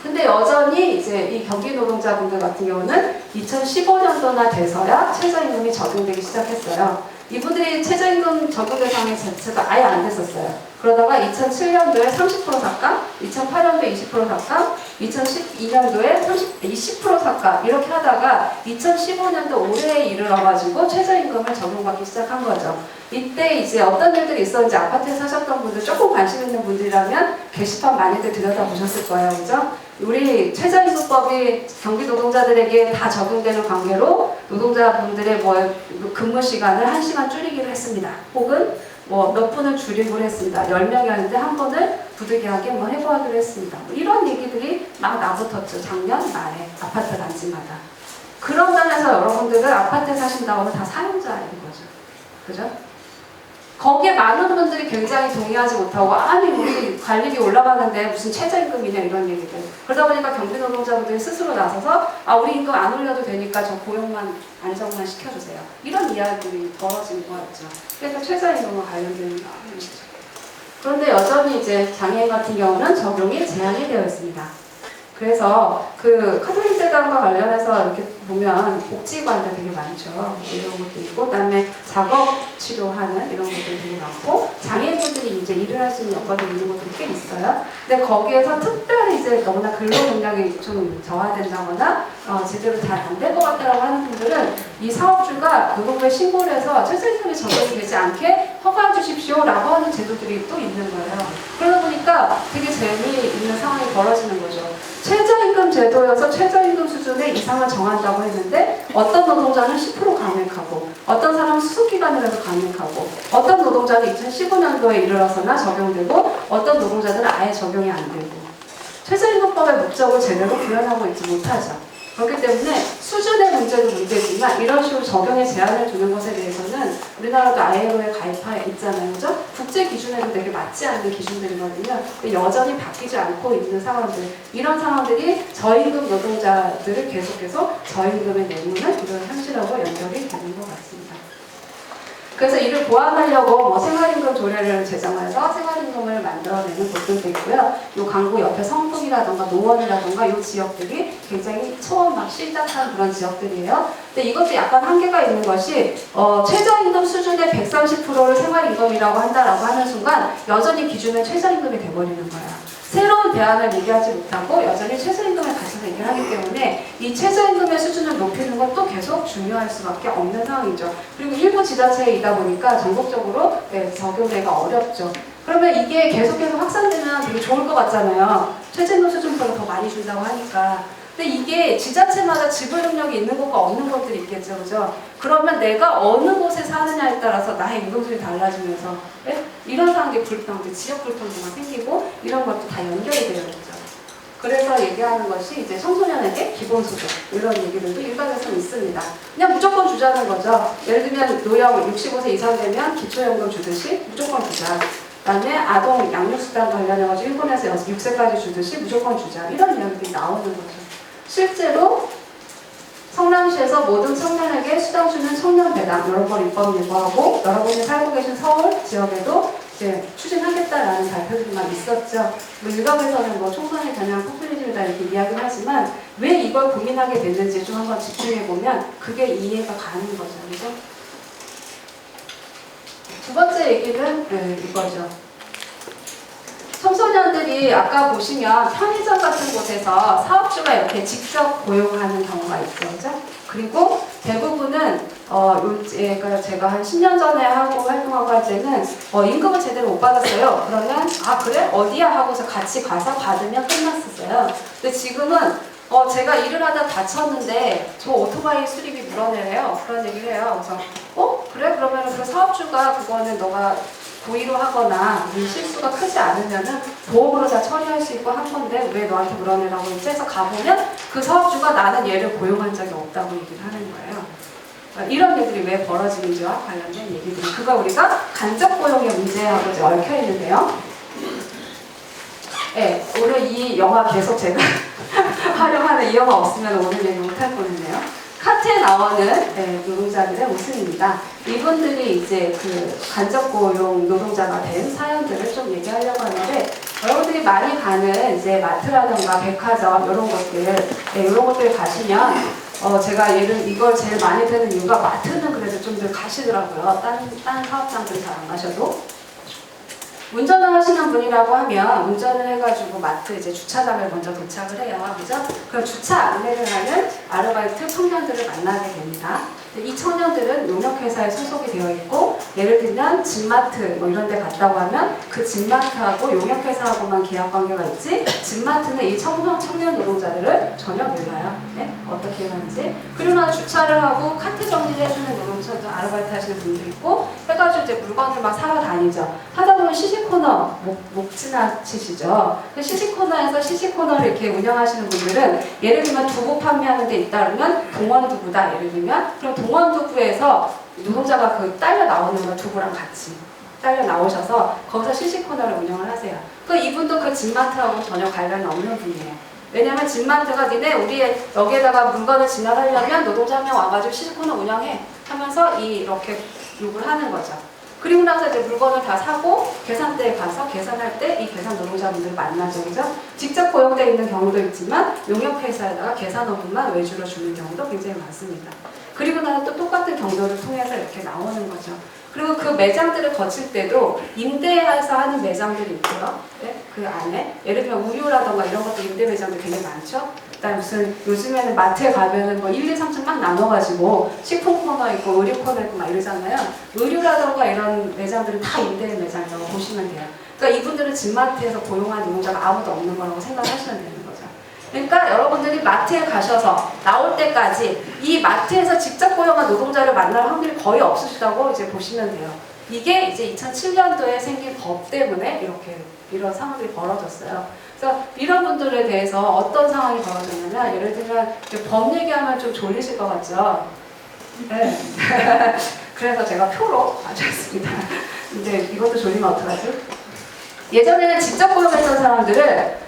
근데 여전히 이제 이 경기 노동자분들 같은 경우는 2015년도나 돼서야 최저임금이 적용되기 시작했어요. 이분들이 최저임금 적용 대상의 자체가 아예 안 됐었어요. 그러다가 2007년도에 30% 삭감, 2008년도에 20% 삭감, 2012년도에 20% 삭감 이렇게 하다가 2015년도 올해에 이르러가지고 최저임금을 적용받기 시작한 거죠. 이때 이제 어떤 일들이 있었는지 아파트에 사셨던 분들 조금 관심 있는 분들이라면 게시판 많이들 들여다보셨을 거예요. 그죠? 우리 최저임금법이 경기 노동자들에게 다 적용되는 관계로 노동자분들의 근무 시간을 1시간 줄이기로 했습니다. 혹은 몇 분을 줄이기로 했습니다. 10명이었는데 한 번을 부득이하게 해부하기로 했습니다. 이런 얘기들이 막 나붙었죠. 작년 말에 아파트 단지마다. 그런 면에서 여러분들은 아파트에 사신다고 하면 다 사용자인 거죠. 그죠? 거기에 많은 분들이 굉장히 동의하지 못하고 아니 우리 관리비 올라가는데 무슨 최저임금이냐 이런 얘기들. 그러다 보니까 경비 노동자분들이 스스로 나서서 우리 임금 안 올려도 되니까 저 고용만 안정만 시켜주세요. 이런 이야기들이 벌어진 거였죠. 그래서 최저임금과 관련되는 거죠. 그런데 여전히 이제 장애인 같은 경우는 적용이 제한이 되어 있습니다. 그래서 그 카톨릭 재단과 관련해서 이렇게 보면 복지관들 되게 많죠. 이런 것도 있고, 그다음에 작업 치료하는 이런 것들이 되게 많고, 장애인분들이 이제 일을 할 수 있는 여건들이 있는 것들이 꽤 있어요. 근데 거기에서 특별히 이제 너무나 근로 능력이 좀 저하된다거나 제대로 잘 안 될 것 같다고 하는 분들은 이 사업주가 노동부에 신고를 해서 최저임금이 적용이 되지 않게 허가해 주십시오라고 하는 제도들이 또 있는 거예요. 그러다 보니까 되게 재미있는 상황이 벌어지는 거죠. 최저임금 제도여서 최저임금 수준의 이상을 정한다고 했는데 어떤 노동자는 10% 감액하고 어떤 사람은 수습기간을 해서 감액하고 어떤 노동자는 2015년도에 이르러서나 적용되고 어떤 노동자들은 아예 적용이 안 되고 최저임금법의 목적을 제대로 구현하고 있지 못하죠. 그렇기 때문에 수준의 문제도 문제지만 이런 식으로 적용에 제한을 두는 것에 대해서는 우리나라도 ILO에 가입해 있잖아요. 그죠? 국제 기준에도 되게 맞지 않는 기준들이거든요. 근데 여전히 바뀌지 않고 있는 상황들, 이런 상황들이 저임금 노동자들을 계속해서 저임금의 내무는 이런 현실하고 연결이 되는 것 같습니다. 그래서 이를 보완하려고 뭐 생활임금 조례를 제정해서 생활임금을 만들어내는 곳들도 있고요. 이 강북 옆에 성북이라던가 노원이라던가 이 지역들이 굉장히 처음 막 시작한 그런 지역들이에요. 근데 이것도 약간 한계가 있는 것이 최저임금 수준의 130%를 생활임금이라고 한다라고 하는 순간 여전히 기준은 최저임금이 돼버리는 거예요. 새로운 대안을 얘기하지 못하고 여전히 최저임금에 갇혀서 얘기를 하기 때문에 이 최저임금의 수준을 높이는 것도 계속 중요할 수밖에 없는 상황이죠. 그리고 일부 지자체이다 보니까 전국적으로 적용되기가 어렵죠. 그러면 이게 계속해서 확산되면 되게 좋을 것 같잖아요. 최저임금 수준보다 더 많이 준다고 하니까. 근데 이게 지자체마다 지불 능력이 있는 곳과 없는 곳들이 있겠죠, 그죠? 그러면 내가 어느 곳에 사느냐에 따라서 나의 임금수준이 달라지면서 이런 상황이 불평등, 지역 불평등가 생기고 이런 것도 다 연결이 되어 있죠. 그래서 얘기하는 것이 이제 청소년에게 기본소득 이런 얘기들도 일각에서는 있습니다. 그냥 무조건 주자는 거죠. 예를 들면 노령 65세 이상 되면 기초연금 주듯이 무조건 주자. 그다음에 아동 양육수당 관련해가지고 일본에서 6세까지 주듯이 무조건 주자. 이런 이야기들이 나오는 거죠. 실제로 성남시에서 모든 청년에게 수당 주는 청년 배당 이런 걸 입법 예고하고 여러분이 살고 계신 서울 지역에도 이제 추진하겠다라는 발표들만 있었죠. 뭐 일각에서는 뭐 총선이 그냥 포퓰리즘이다 이렇게 이야기를 하지만 왜 이걸 고민하게 됐는지 좀 한번 집중해 보면 그게 이해가 가는 거죠. 그죠? 두 번째 얘기는 이거죠. 청소년들이 아까 보시면 편의점 같은 곳에서 사업주가 이렇게 직접 고용하는 경우가 있죠. 그죠? 그리고 대부분은 제가 한 10년 전에 하고 활동하고 할 때는 임금을 제대로 못 받았어요. 그러면 아 그래? 어디야? 하고서 같이 가서 받으면 끝났었어요. 근데 지금은 제가 일을 하다 다쳤는데 저 오토바이 수리비 물어내래요. 그런 얘기를 해요. 그래서 그래? 그러면 그 사업주가 그거는 너가 고의로 하거나 실수가 크지 않으면은 보험으로 다 처리할 수 있고 한 건데 왜 너한테 물어내라고 했지? 해서 가보면 그 사업주가 나는 얘를 고용한 적이 없다고 얘기를 하는 거예요. 이런 일들이 왜 벌어지는지와 관련된 얘기들이 그거 우리가 간접 고용의 문제하고 이제 얽혀 있는데요. 네, 오늘 이 영화 계속 제가 활용하는 이 영화 없으면 오늘 얘기 못할 뻔했네요. 카트에 나오는 노동자들의 모습입니다. 이분들이 이제 그 간접 고용 노동자가 된 사연들을 좀 얘기하려고 하는데 여러분들이 많이 가는 이제 마트라든가 백화점 이런 것들 이런 것들 가시면 제가 이걸 제일 많이 드는 이유가 마트는 그래도 좀 더 가시더라고요. 다른 사업장들은 잘 안 가셔도. 운전을 하시는 분이라고 하면 운전을 해가지고 마트 이제 주차장을 먼저 도착을 해요. 그죠? 그럼 주차 안내를 하는 아르바이트 청년들을 만나게 됩니다. 이 청년들은 용역회사에 소속이 되어 있고 예를 들면 집마트 뭐 이런 데 갔다고 하면 그 집마트하고 용역회사하고만 계약관계가 있지 집마트는 이 청년 노동자들을 전혀 몰라요. 네? 어떻게 하는지. 그리고 나서 주차를 하고 카트 정리를 해주는 노동자도 아르바이트 하시는 분도 있고 해가지고 이제 물건을 막 사러 다니죠. 하다 보면 시식코너 목 지나치시죠. 그 시식코너에서 시식코너를 이렇게 운영하시는 분들은 예를 들면 두부 판매하는 데 있다 그러면 동원두부다 예를 들면 그럼 동원두부에서 노동자가 그 딸려 나오는 거 두부랑 같이 딸려 나오셔서 거기서 시식코너를 운영을 하세요. 그 이분도 그 집마트하고 전혀 관련이 없는 분이에요. 왜냐하면 집마트가 니네 우리 여기에다가 물건을 진열하려면 노동자 한 명 와가지고 시식코너 운영해 하면서 이렇게 욕을 하는 거죠. 그리고 나서 이제 물건을 다 사고 계산대에 가서 계산할 때 이 계산 노동자분들을 만나죠. 그죠? 직접 고용되어 있는 경우도 있지만 용역회사에다가 계산 업무만 외주로 주는 경우도 굉장히 많습니다. 그리고 나서 또 똑같은 경로를 통해서 이렇게 나오는 거죠. 그리고 그 매장들을 거칠 때도 임대해서 하는 매장들이 있고요. 네? 그 안에 예를 들면 우유라던가 이런 것도 임대 매장들 되게 많죠. 그다음에 무슨 요즘에는 마트에 가면은 뭐 1, 2, 3층 막 나눠가지고 식품 코너 있고 의류 코너 있고 막 이러잖아요. 의류라던가 이런 매장들은 다 임대 매장이라고 보시면 돼요. 그러니까 이분들은 집마트에서 고용한 노동자가 아무도 없는 거라고 생각하시면 되는 거죠. 그러니까 여러분들이 마트에 가셔서 나올 때까지 이 마트에서 직접 고용한 노동자를 만날 확률이 거의 없으시다고 이제 보시면 돼요. 이게 이제 2007년도에 생긴 법 때문에 이런 상황들이 벌어졌어요. 그래서 이런 분들에 대해서 어떤 상황이 벌어졌냐면 예를 들면 법 얘기하면 좀 졸리실 것 같죠? 네. 그래서 제가 표로 가져왔습니다. 근데 이것도 졸리면 어떡하죠? 예전에는 직접 고용했던 사람들을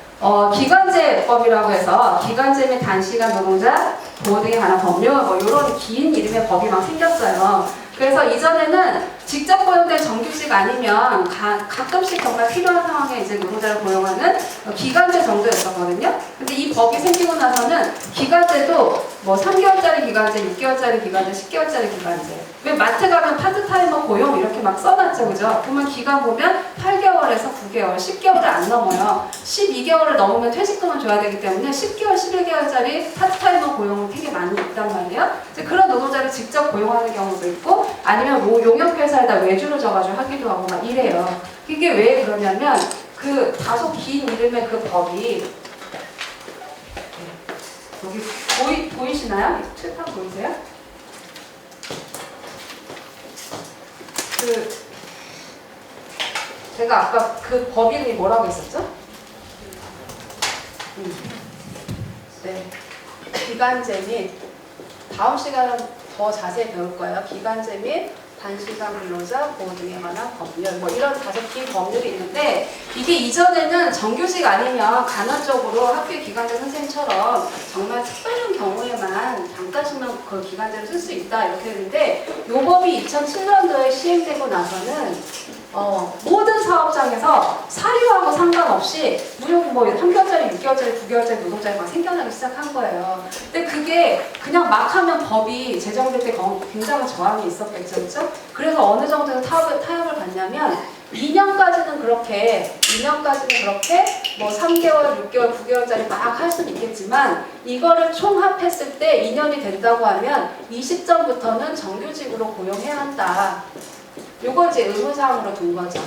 기간제법이라고 해서 기간제 및 단시간 노동자 보호 등에 관한 법률 뭐 이런 긴 이름의 법이 막 생겼어요. 그래서 이전에는 직접 고용된 정규직 아니면 가끔씩 정말 필요한 상황에 이제 노동자를 고용하는 기간제 정도였었거든요. 근데 이 법이 생기고 나서는 기간제도 뭐 3개월짜리 기간제, 6개월짜리 기간제, 10개월짜리 기간제. 왜 마트 가면 파트타이머 고용 이렇게 막 써놨죠, 그죠? 그러면 기간 보면 8개월에서 9개월, 10개월을 안 넘어요. 12개월을 넘으면 퇴직금을 줘야 되기 때문에 10개월, 11개월짜리 파트타이머 고용은 되게 많이 있단 말이에요. 이제 그런 노동자를 직접 고용하는 경우도 있고 아니면 뭐 용역회사에다 외주로 줘가지고 하기도 하고 막 이래요. 이게 왜 그러냐면 그 다소 긴 이름의 그 법이 여기 보이시나요? 칠판 보이세요? 제가 아까 그 법 이름이 뭐라고 했었죠? 네. 기간제 및 다음 시간은 더 자세히 배울 거예요. 기간제 및 단시간 근로자 보호 등에 관한 법률 뭐 이런 다섯 긴 법률이 있는데 이게 이전에는 정규직 아니면 간헐적으로 학교 기간제 선생님처럼 정말 특별한 경우에만 잠깐씩만 그 기간제를 쓸 수 있다 이렇게 했는데 이 법이 2007년도에 시행되고 나서는 모든 사업장에서 사료하고 상관없이 무조건 뭐 3개월짜리, 6개월짜리, 9개월짜리 노동자가 막 생겨나기 시작한 거예요. 근데 그게 그냥 막 하면 법이 제정될 때 굉장한 저항이 있었겠죠, 그렇죠? 그래서 어느 정도는 타협을 받냐면 2년까지는 그렇게 뭐 3개월, 6개월, 9개월짜리 막 할 수는 있겠지만 이거를 총합했을 때 2년이 된다고 하면 이 시점부터는 정규직으로 고용해야 한다. 요거 이제 의무사항으로 둔 거죠.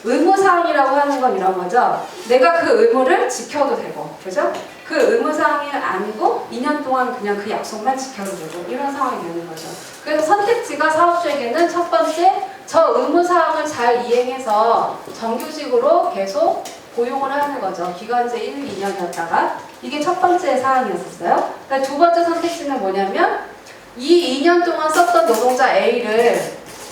의무사항이라고 하는 건 이런 거죠. 내가 그 의무를 지켜도 되고, 그죠? 그 의무사항이 아니고 2년 동안 그냥 그 약속만 지켜도 되고 이런 상황이 되는 거죠. 그래서 선택지가 사업주에게는 첫 번째, 저 의무사항을 잘 이행해서 정규직으로 계속 고용을 하는 거죠. 기간제 1, 2년이었다가 이게 첫 번째 사항이었어요. 그러니까 두 번째 선택지는 뭐냐면 이 2년 동안 썼던 노동자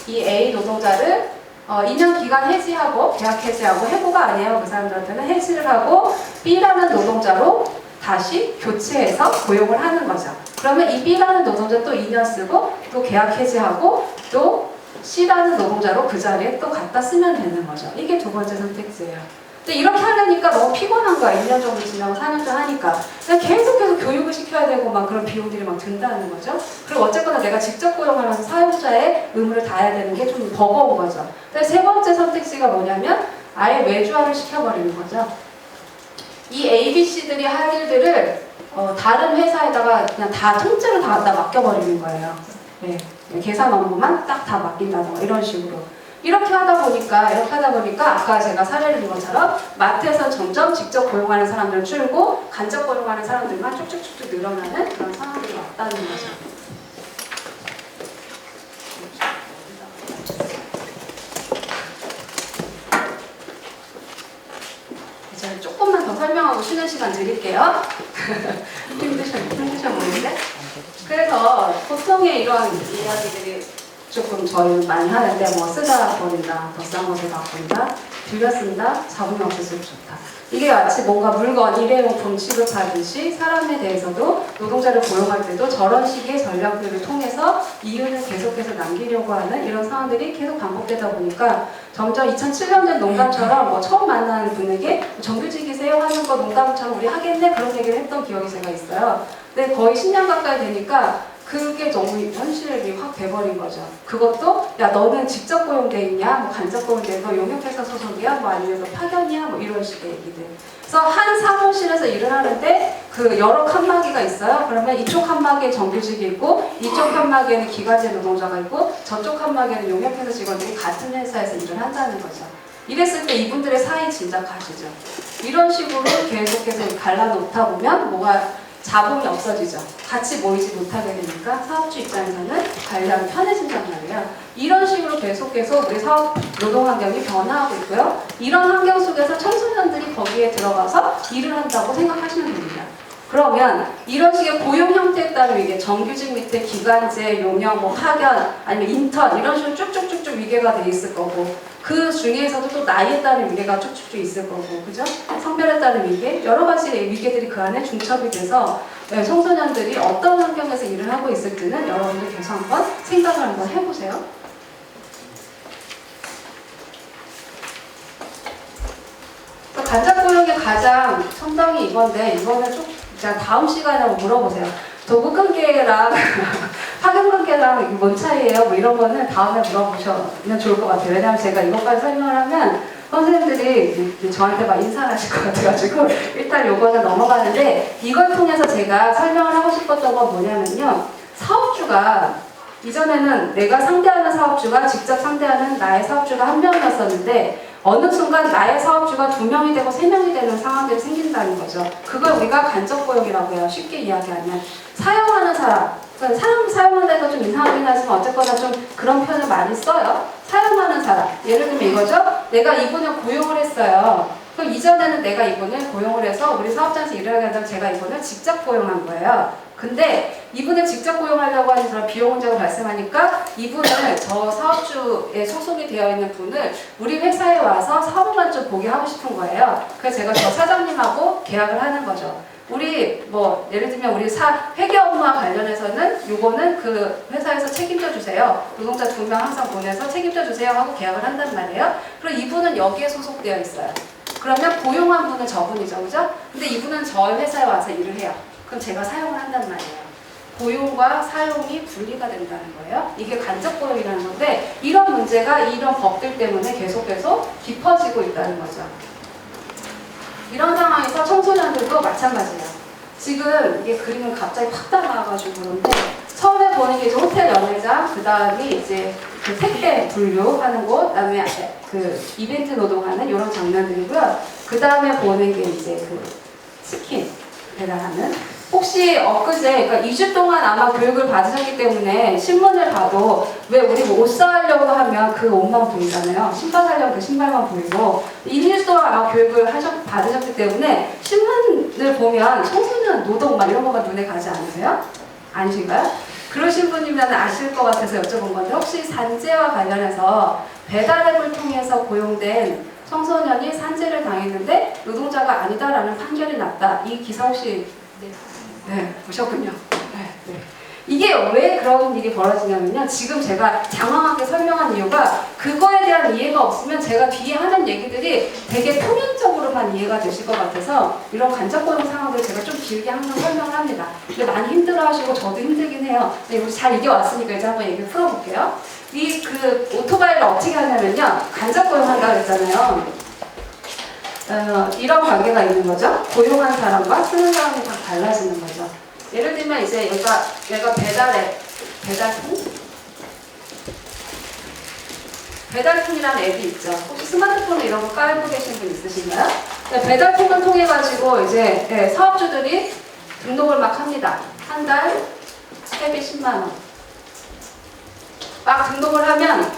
이 A 노동자를 2년 기간 해지하고 계약 해지하고 해고가 아니에요. 그 사람들한테는 해지를 하고 B라는 노동자로 다시 교체해서 고용을 하는 거죠. 그러면 이 B라는 노동자 또 2년 쓰고 또 계약 해지하고 또 C라는 노동자로 그 자리에 또 갖다 쓰면 되는 거죠. 이게 두 번째 선택지예요. 근데 이렇게 하려니까 너무 피곤한 거야. 1년 정도 지나고 4년 정도 하니까. 그냥 계속해서 교육을 시켜야 되고 막 그런 비용들이 막 든다는 거죠. 그리고 어쨌거나 내가 직접 고용하면서 사용자의 의무를 다해야 되는 게 좀 버거운 거죠. 그래서 세 번째 선택지가 뭐냐면 아예 외주화를 시켜버리는 거죠. 이 A, B, C들이 할 일들을 다른 회사에다가 그냥 다 통째로 다 맡겨버리는 거예요. 네. 계산 업무만 딱 다 맡긴다던가 이런 식으로. 이렇게 하다 보니까 아까 제가 사례를 든 것처럼 마트에서 점점 직접 고용하는 사람들은 줄고 간접 고용하는 사람들만 쭉쭉쭉쭉 늘어나는 그런 상황들이 왔다는 거죠. 이제 조금만 더 설명하고 쉬는 시간 드릴게요. 힘드셔 보이는데? 그래서 보통의 이런 이야기들이 조금 저희는 많이 하는데 뭐 쓰다 버린다, 더 싼 것을 바꾼다, 빌려 쓴다, 자본이 없을수록 좋다. 이게 마치 뭔가 물건, 일회용품 취급하듯이 사람에 대해서도 노동자를 고용할 때도 저런 식의 전략들을 통해서 이윤을 계속해서 남기려고 하는 이런 상황들이 계속 반복되다 보니까 점점 2007년전 농담처럼 뭐 처음 만나는 분에게 정규직이세요 하는 거 농담처럼 우리 하겠네 그런 얘기를 했던 기억이 제가 있어요. 근데 거의 10년 가까이 되니까 그게 너무 현실이 확 돼버린 거죠. 그것도 야 너는 직접 고용돼 있냐, 뭐 간접 고용돼 있고 용역회사 소속이야, 뭐 아니면 너 파견이야, 뭐 이런 식의 얘기들. 그래서 한 사무실에서 일을 하는데 그 여러 칸막이가 있어요. 그러면 이쪽 칸막이에 정규직이 있고 이쪽 칸막이에는 기간제 노동자가 있고 저쪽 칸막이에는 용역회사 직원들이 같은 회사에서 일을 한다는 거죠. 이랬을 때 이분들의 사이 짐작하시죠. 이런 식으로 계속해서 갈라놓다 보면 뭐가 자본이 없어지죠. 같이 모이지 못하게 되니까 사업주 입장에서는 관리하기 편해진단 말이에요. 이런 식으로 계속해서 우리 사업 노동 환경이 변화하고 있고요. 이런 환경 속에서 청소년들이 거기에 들어가서 일을 한다고 생각하시면 됩니다. 그러면 이런 식의 고용 형태에 따른 위계, 정규직 밑에 기간제, 용역, 뭐 파견, 아니면 인턴 이런 식으로 쭉쭉쭉쭉 위계가 돼 있을 거고 그 중에서도 또 나이에 따른 위계가 쭉쭉쭉 있을 거고 그죠? 성별에 따른 위계, 여러 가지 위계들이 그 안에 중첩이 돼서 청소년들이 어떤 환경에서 일을 하고 있을지는 여러분들 계속 한번 생각을 한번 해보세요. 간접 고용의 가장 선정이 이건데 이거는 좀 다음 시간에 한번 물어보세요. 도급관계랑 파견관계랑 뭔 차이예요? 뭐 이런 거는 다음에 물어보시면 좋을 것 같아요. 왜냐하면 제가 이것까지 설명을 하면 선생님들이 저한테 막 인사를 하실 것 같아가지고 일단 요거는 넘어가는데 이걸 통해서 제가 설명을 하고 싶었던 건 뭐냐면요. 사업주가 이전에는 내가 상대하는 사업주가 직접 상대하는 나의 사업주가 한 명이었었는데 어느 순간 나의 사업주가 2명이 되고 3명이 되는 상황들이 생긴다는 거죠. 그걸 우리가 간접 고용이라고 해요. 쉽게 이야기하면. 사용하는 사람, 사람 사용한다는 좀 이상하긴 하지만 어쨌거나 좀 그런 표현을 많이 써요. 사용하는 사람. 예를 들면 이거죠. 내가 이분을 고용을 했어요. 그럼 이전에는 내가 이분을 고용을 해서 우리 사업장에서 일을 하게 되면 제가 이분을 직접 고용한 거예요. 근데 이분을 직접 고용하려고 하는 그런 비용 문제가 발생하니까 이분을 저 사업주에 소속이 되어 있는 분을 우리 회사에 와서 사업만 좀 보게 하고 싶은 거예요. 그래서 제가 저 사장님하고 계약을 하는 거죠. 우리 뭐 예를 들면 우리 회계 업무와 관련해서는 요거는 그 회사에서 책임져 주세요. 노동자 2명 항상 보내서 책임져 주세요 하고 계약을 한단 말이에요. 그리고 이분은 여기에 소속되어 있어요. 그러면 고용한 분은 저분이죠, 그죠? 근데 이분은 저희 회사에 와서 일을 해요. 그럼 제가 사용을 한단 말이에요. 고용과 사용이 분리가 된다는 거예요. 이게 간접 고용이라는 건데 이런 문제가 이런 법들 때문에 계속해서 깊어지고 있다는 거죠. 이런 상황에서 청소년들도 마찬가지예요. 지금 이게 그림은 갑자기 팍 나와가지고 그런데 처음에 보는 게 이제 호텔 연회장, 그 다음에 이제 그 택배 분류하는 곳, 그 다음에 그 이벤트 노동하는 이런 장면들이고요. 그 다음에 보는 게 이제 그 치킨 배달하는. 혹시 엊그제, 그러니까 2주 동안 아마 교육을 받으셨기 때문에 신문을 봐도 왜 우리 옷 사려고 하면 그 옷만 보이잖아요. 신발 사려면 그 신발만 보이고 1주 동안 아마 교육을 받으셨기 때문에 신문을 보면 청소년 노동 막 이런 거가 눈에 가지 않으세요? 아니신가요? 그러신 분이면 아실 것 같아서 여쭤본 건데 혹시 산재와 관련해서 배달앱을 통해서 고용된 청소년이 산재를 당했는데 노동자가 아니다라는 판결이 났다. 이 기사 혹시 네, 보셨군요. 네. 이게 왜 그런 일이 벌어지냐면요. 지금 제가 장황하게 설명한 이유가 그거에 대한 이해가 없으면 제가 뒤에 하는 얘기들이 되게 표면적으로만 이해가 되실 것 같아서 이런 간접 고용 상황들 제가 좀 길게 항상 설명을 합니다. 근데 많이 힘들어하시고 저도 힘들긴 해요. 근데 우리 잘 이겨왔으니까 이제 한번 얘기를 풀어볼게요. 이 그 오토바이를 어떻게 하냐면요. 간접 고용한다고 그랬잖아요. 이런 관계가 있는 거죠. 고용한 사람과 쓰는 사람이 다 달라지는 거죠. 예를 들면 이제 얘가 배달통이라는 앱이 있죠. 혹시 스마트폰에 이런 거 깔고 계신 분 있으신가요? 네, 배달통을 통해 가지고 이제 사업주들이 등록을 막 합니다. 한 달 회비 10만 원. 막 등록을 하면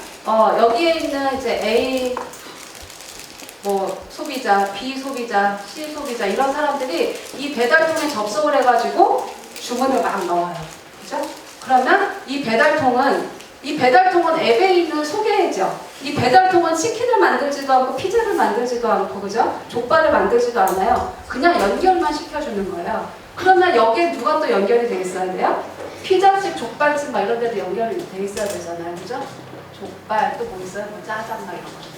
여기에 있는 이제 A 뭐 소비자, B 소비자, C 소비자 이런 사람들이 이 배달통에 접속을 해가지고 주문을 막 넣어요. 그죠? 그러면 이 배달통은 이 배달통은 앱에 있는 소개죠. 이 배달통은 치킨을 만들지도 않고 피자를 만들지도 않고 그죠? 족발을 만들지도 않아요. 그냥 연결만 시켜주는 거예요. 그러면 여기에 누가 또 연결이 돼 있어야 돼요? 피자집, 족발집 막 이런 데도 연결이 돼 있어야 되잖아요. 그죠? 족발 또 뭐 있어요? 뭐 짜장 막 이런 거.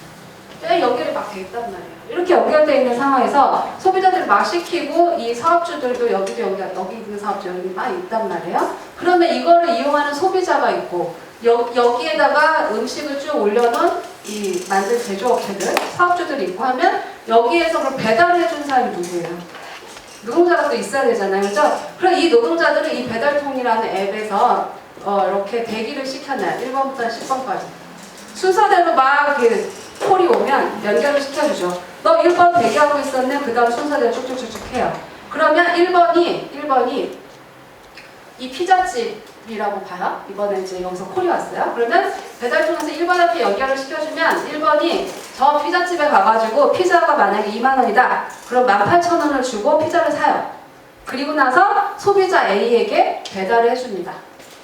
연결이 막 돼 있단 말이에요. 이렇게 연결되어 있는 상황에서 소비자들이 막 시키고 이 사업주들도 여기도 여기 있는 사업주 여기 막 있단 말이에요. 그러면 이거를 이용하는 소비자가 있고 여기에다가 음식을 쭉 올려놓은 이 만든 제조업체들, 사업주들이 있고 하면 여기에서 그럼 배달해준 사람이 누구예요? 노동자가 또 있어야 되잖아요. 그죠? 그럼 이 노동자들은 이 배달통이라는 앱에서 이렇게 대기를 시켜놔요. 1번부터 10번까지. 순서대로 막 이렇게 콜이 오면 연결을 시켜주죠. 너 1번 대기하고 있었네. 그 다음 순서대로 쭉쭉쭉쭉 해요. 그러면 1번이 이 피자집이라고 봐요. 이번에 이제 여기서 콜이 왔어요. 그러면 배달통에서 1번한테 연결을 시켜주면 1번이 저 피자집에 가가지고 피자가 만약에 2만 원이다. 그럼 18,000원을 주고 피자를 사요. 그리고 나서 소비자 A에게 배달을 해줍니다.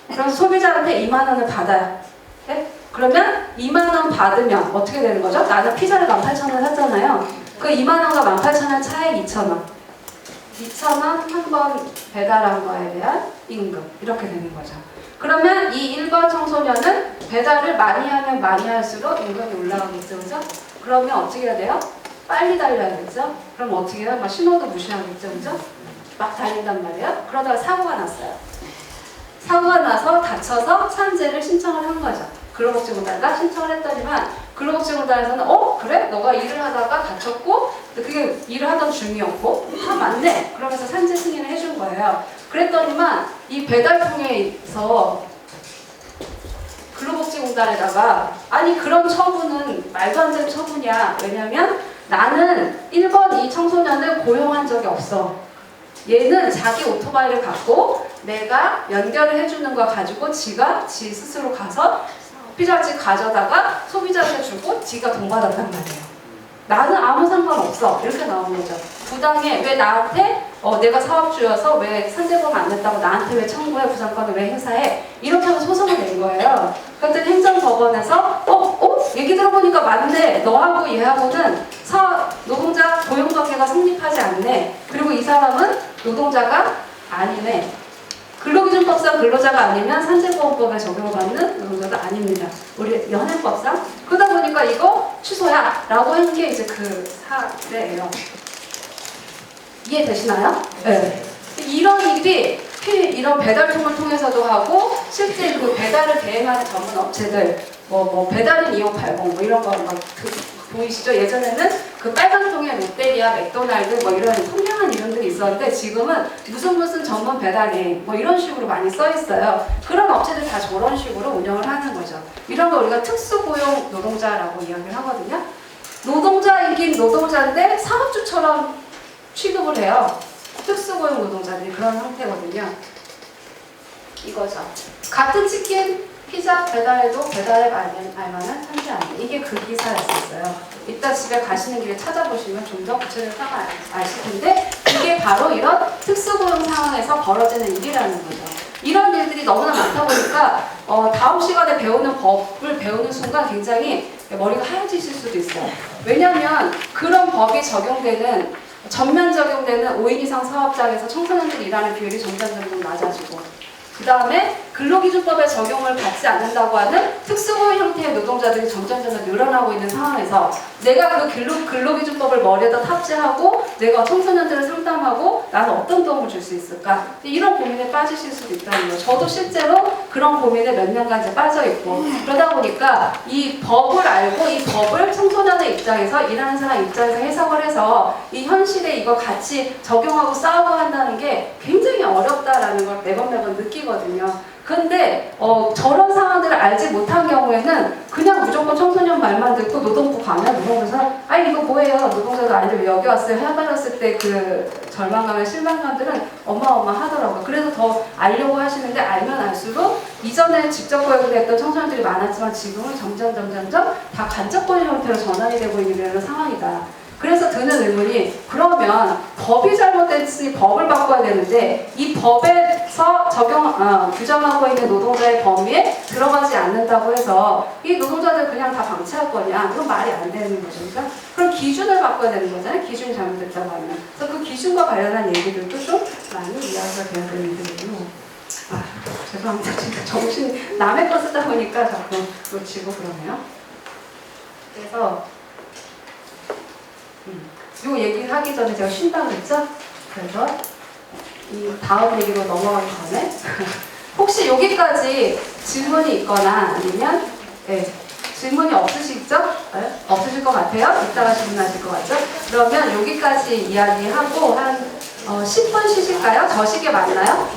그럼 소비자한테 2만 원을 받아요. 네? 그러면 2만 원 받으면 어떻게 되는 거죠? 나는 피자를 18,000원 샀잖아요. 그 2만 원과 18,000원 차액 2,000원. 2,000원 한 번 배달한 거에 대한 임금. 이렇게 되는 거죠. 그러면 이 1번 청소년은 배달을 많이 하면 많이 할수록 임금이 올라가겠죠. 그죠? 그러면 어떻게 해야 돼요? 빨리 달려야겠죠? 그럼 어떻게 해요? 막 신호도 무시하겠죠. 그죠? 막 달린단 말이에요. 그러다가 사고가 났어요. 사고가 나서 다쳐서 산재를 신청을 한 거죠. 근로복지공단에다 신청을 했더니만 근로복지공단에서는 그래? 너가 일을 하다가 다쳤고 그게 일을 하던 중이었고 다 맞네. 그러면서 산재 승인을 해준 거예요. 그랬더니만 이 배달통에서 근로복지공단에다가 아니 그런 처분은 말도 안 되는 처분이야. 왜냐면 나는 1번 이 청소년을 고용한 적이 없어. 얘는 자기 오토바이를 갖고 내가 연결을 해주는 거 가지고 지 스스로 가서 피자집 가져다가 소비자한테 주고 지가 돈 받았단 말이에요. 나는 아무 상관없어. 이렇게 나온 거죠. 부당해. 왜 나한테 내가 사업주여서 왜 산재보험 안 냈다고 나한테 왜 청구해? 부상권을 왜 행사해? 이렇게 하고 소송을 낸 거예요. 그랬더니 행정법원에서 얘기 들어보니까 맞네. 너하고 얘하고는 노동자 고용관계가 성립하지 않네. 그리고 이 사람은 노동자가 아니네. 근로기준법상 근로자가 아니면 산재보험법에 적용을 받는 노동자가 아닙니다. 우리 현행법상. 그러다 보니까 이거 취소야 라고 한 게 이제 그 사례예요. 이해되시나요? 네. 이런 일이 이런 배달통을 통해서도 하고 실제 그 배달을 대행하는 전문 업체들 뭐 배달인 2580 뭐 이런 거 막 보이시죠? 예전에는 그 빨간 통에 롯데리아, 맥도날드 뭐 이런 선명한 이름들이 있었는데 지금은 무슨 전문 배달인 뭐 이런 식으로 많이 써 있어요. 그런 업체들 다 저런 식으로 운영을 하는 거죠. 이런 걸 우리가 특수고용 노동자라고 이야기를 하거든요. 노동자이긴 노동자인데 사업주처럼 취급을 해요. 특수고용 노동자들이 그런 형태거든요. 이거죠. 같은 치킨, 피자 배달해도 배달앱 알만한 산재 아니에요. 이게 그 기사였었어요. 이따 집에 가시는 길에 찾아보시면 좀 더 구체적인 상황을 아실 텐데 이게 바로 이런 특수고용 상황에서 벌어지는 일이라는 거죠. 이런 일들이 너무나 많다 보니까 다음 시간에 배우는 법을 배우는 순간 굉장히 머리가 하얘지실 수도 있어요. 왜냐하면 그런 법이 전면 적용되는 5인 이상 사업장에서 청소년들이 일하는 비율이 점점 낮아지고 그 다음에 근로기준법에 적용을 받지 않는다고 하는 특수고용 형태의 노동자들이 점점 늘어나고 있는 상황에서 내가 그 근로기준법을 머리에다 탑재하고 내가 청소년들을 상담하고 나는 어떤 도움을 줄 수 있을까? 이런 고민에 빠지실 수도 있다는 거예요. 저도 실제로 그런 고민에 몇 년간 이제 빠져 있고 그러다 보니까 이 법을 알고 이 법을 청소년의 입장에서 일하는 사람 입장에서 해석을 해서 이 현실에 이거 같이 적용하고 싸우고 한다는 게 굉장히 어렵다라는 걸 매번 느끼거든요. 근데 저런 상황들을 알지 못한 경우에는 그냥 무조건 청소년 말만 듣고 노동부 가면 노동부에서 아니 이거 뭐예요? 노동자도 아닌데 왜 여기 왔어요? 해봤을 때 그 절망감과 실망감들은 어마어마하더라고요. 그래서 더 알려고 하시는데 알면 알수록 이전에 직접 고용을 했던 청소년들이 많았지만 지금은 점점 다 간접 고용 형태로 전환이 되고 있는 상황이다. 그래서 드는 의문이 그러면 법이 잘못됐으니 법을 바꿔야 되는데 이 법에서 규정하고 있는 노동자의 범위에 들어가지 않는다고 해서 이 노동자들 그냥 다 방치할 거냐? 그건 말이 안 되는 거죠. 그러니까 그럼 기준을 바꿔야 되는 거잖아요. 기준이 잘못됐다고 하면. 그래서 그 기준과 관련한 얘기들도 좀 많이 이야기가 되는 얘기들이고. 아, 죄송합니다. 진짜 정신 남의 거 쓰다 보니까 자꾸 놓치고 그러네요. 그래서 요 얘기를 하기 전에 제가 쉰다고 그랬죠? 그래서 이 다음 얘기로 넘어가기 전에 혹시 여기까지 질문이 있거나 아니면 질문이 없으시죠? 네? 없으실 것 같아요? 이따가 질문하실 것 같죠? 그러면 여기까지 이야기하고 한 10분 쉬실까요? 저 시계 맞나요?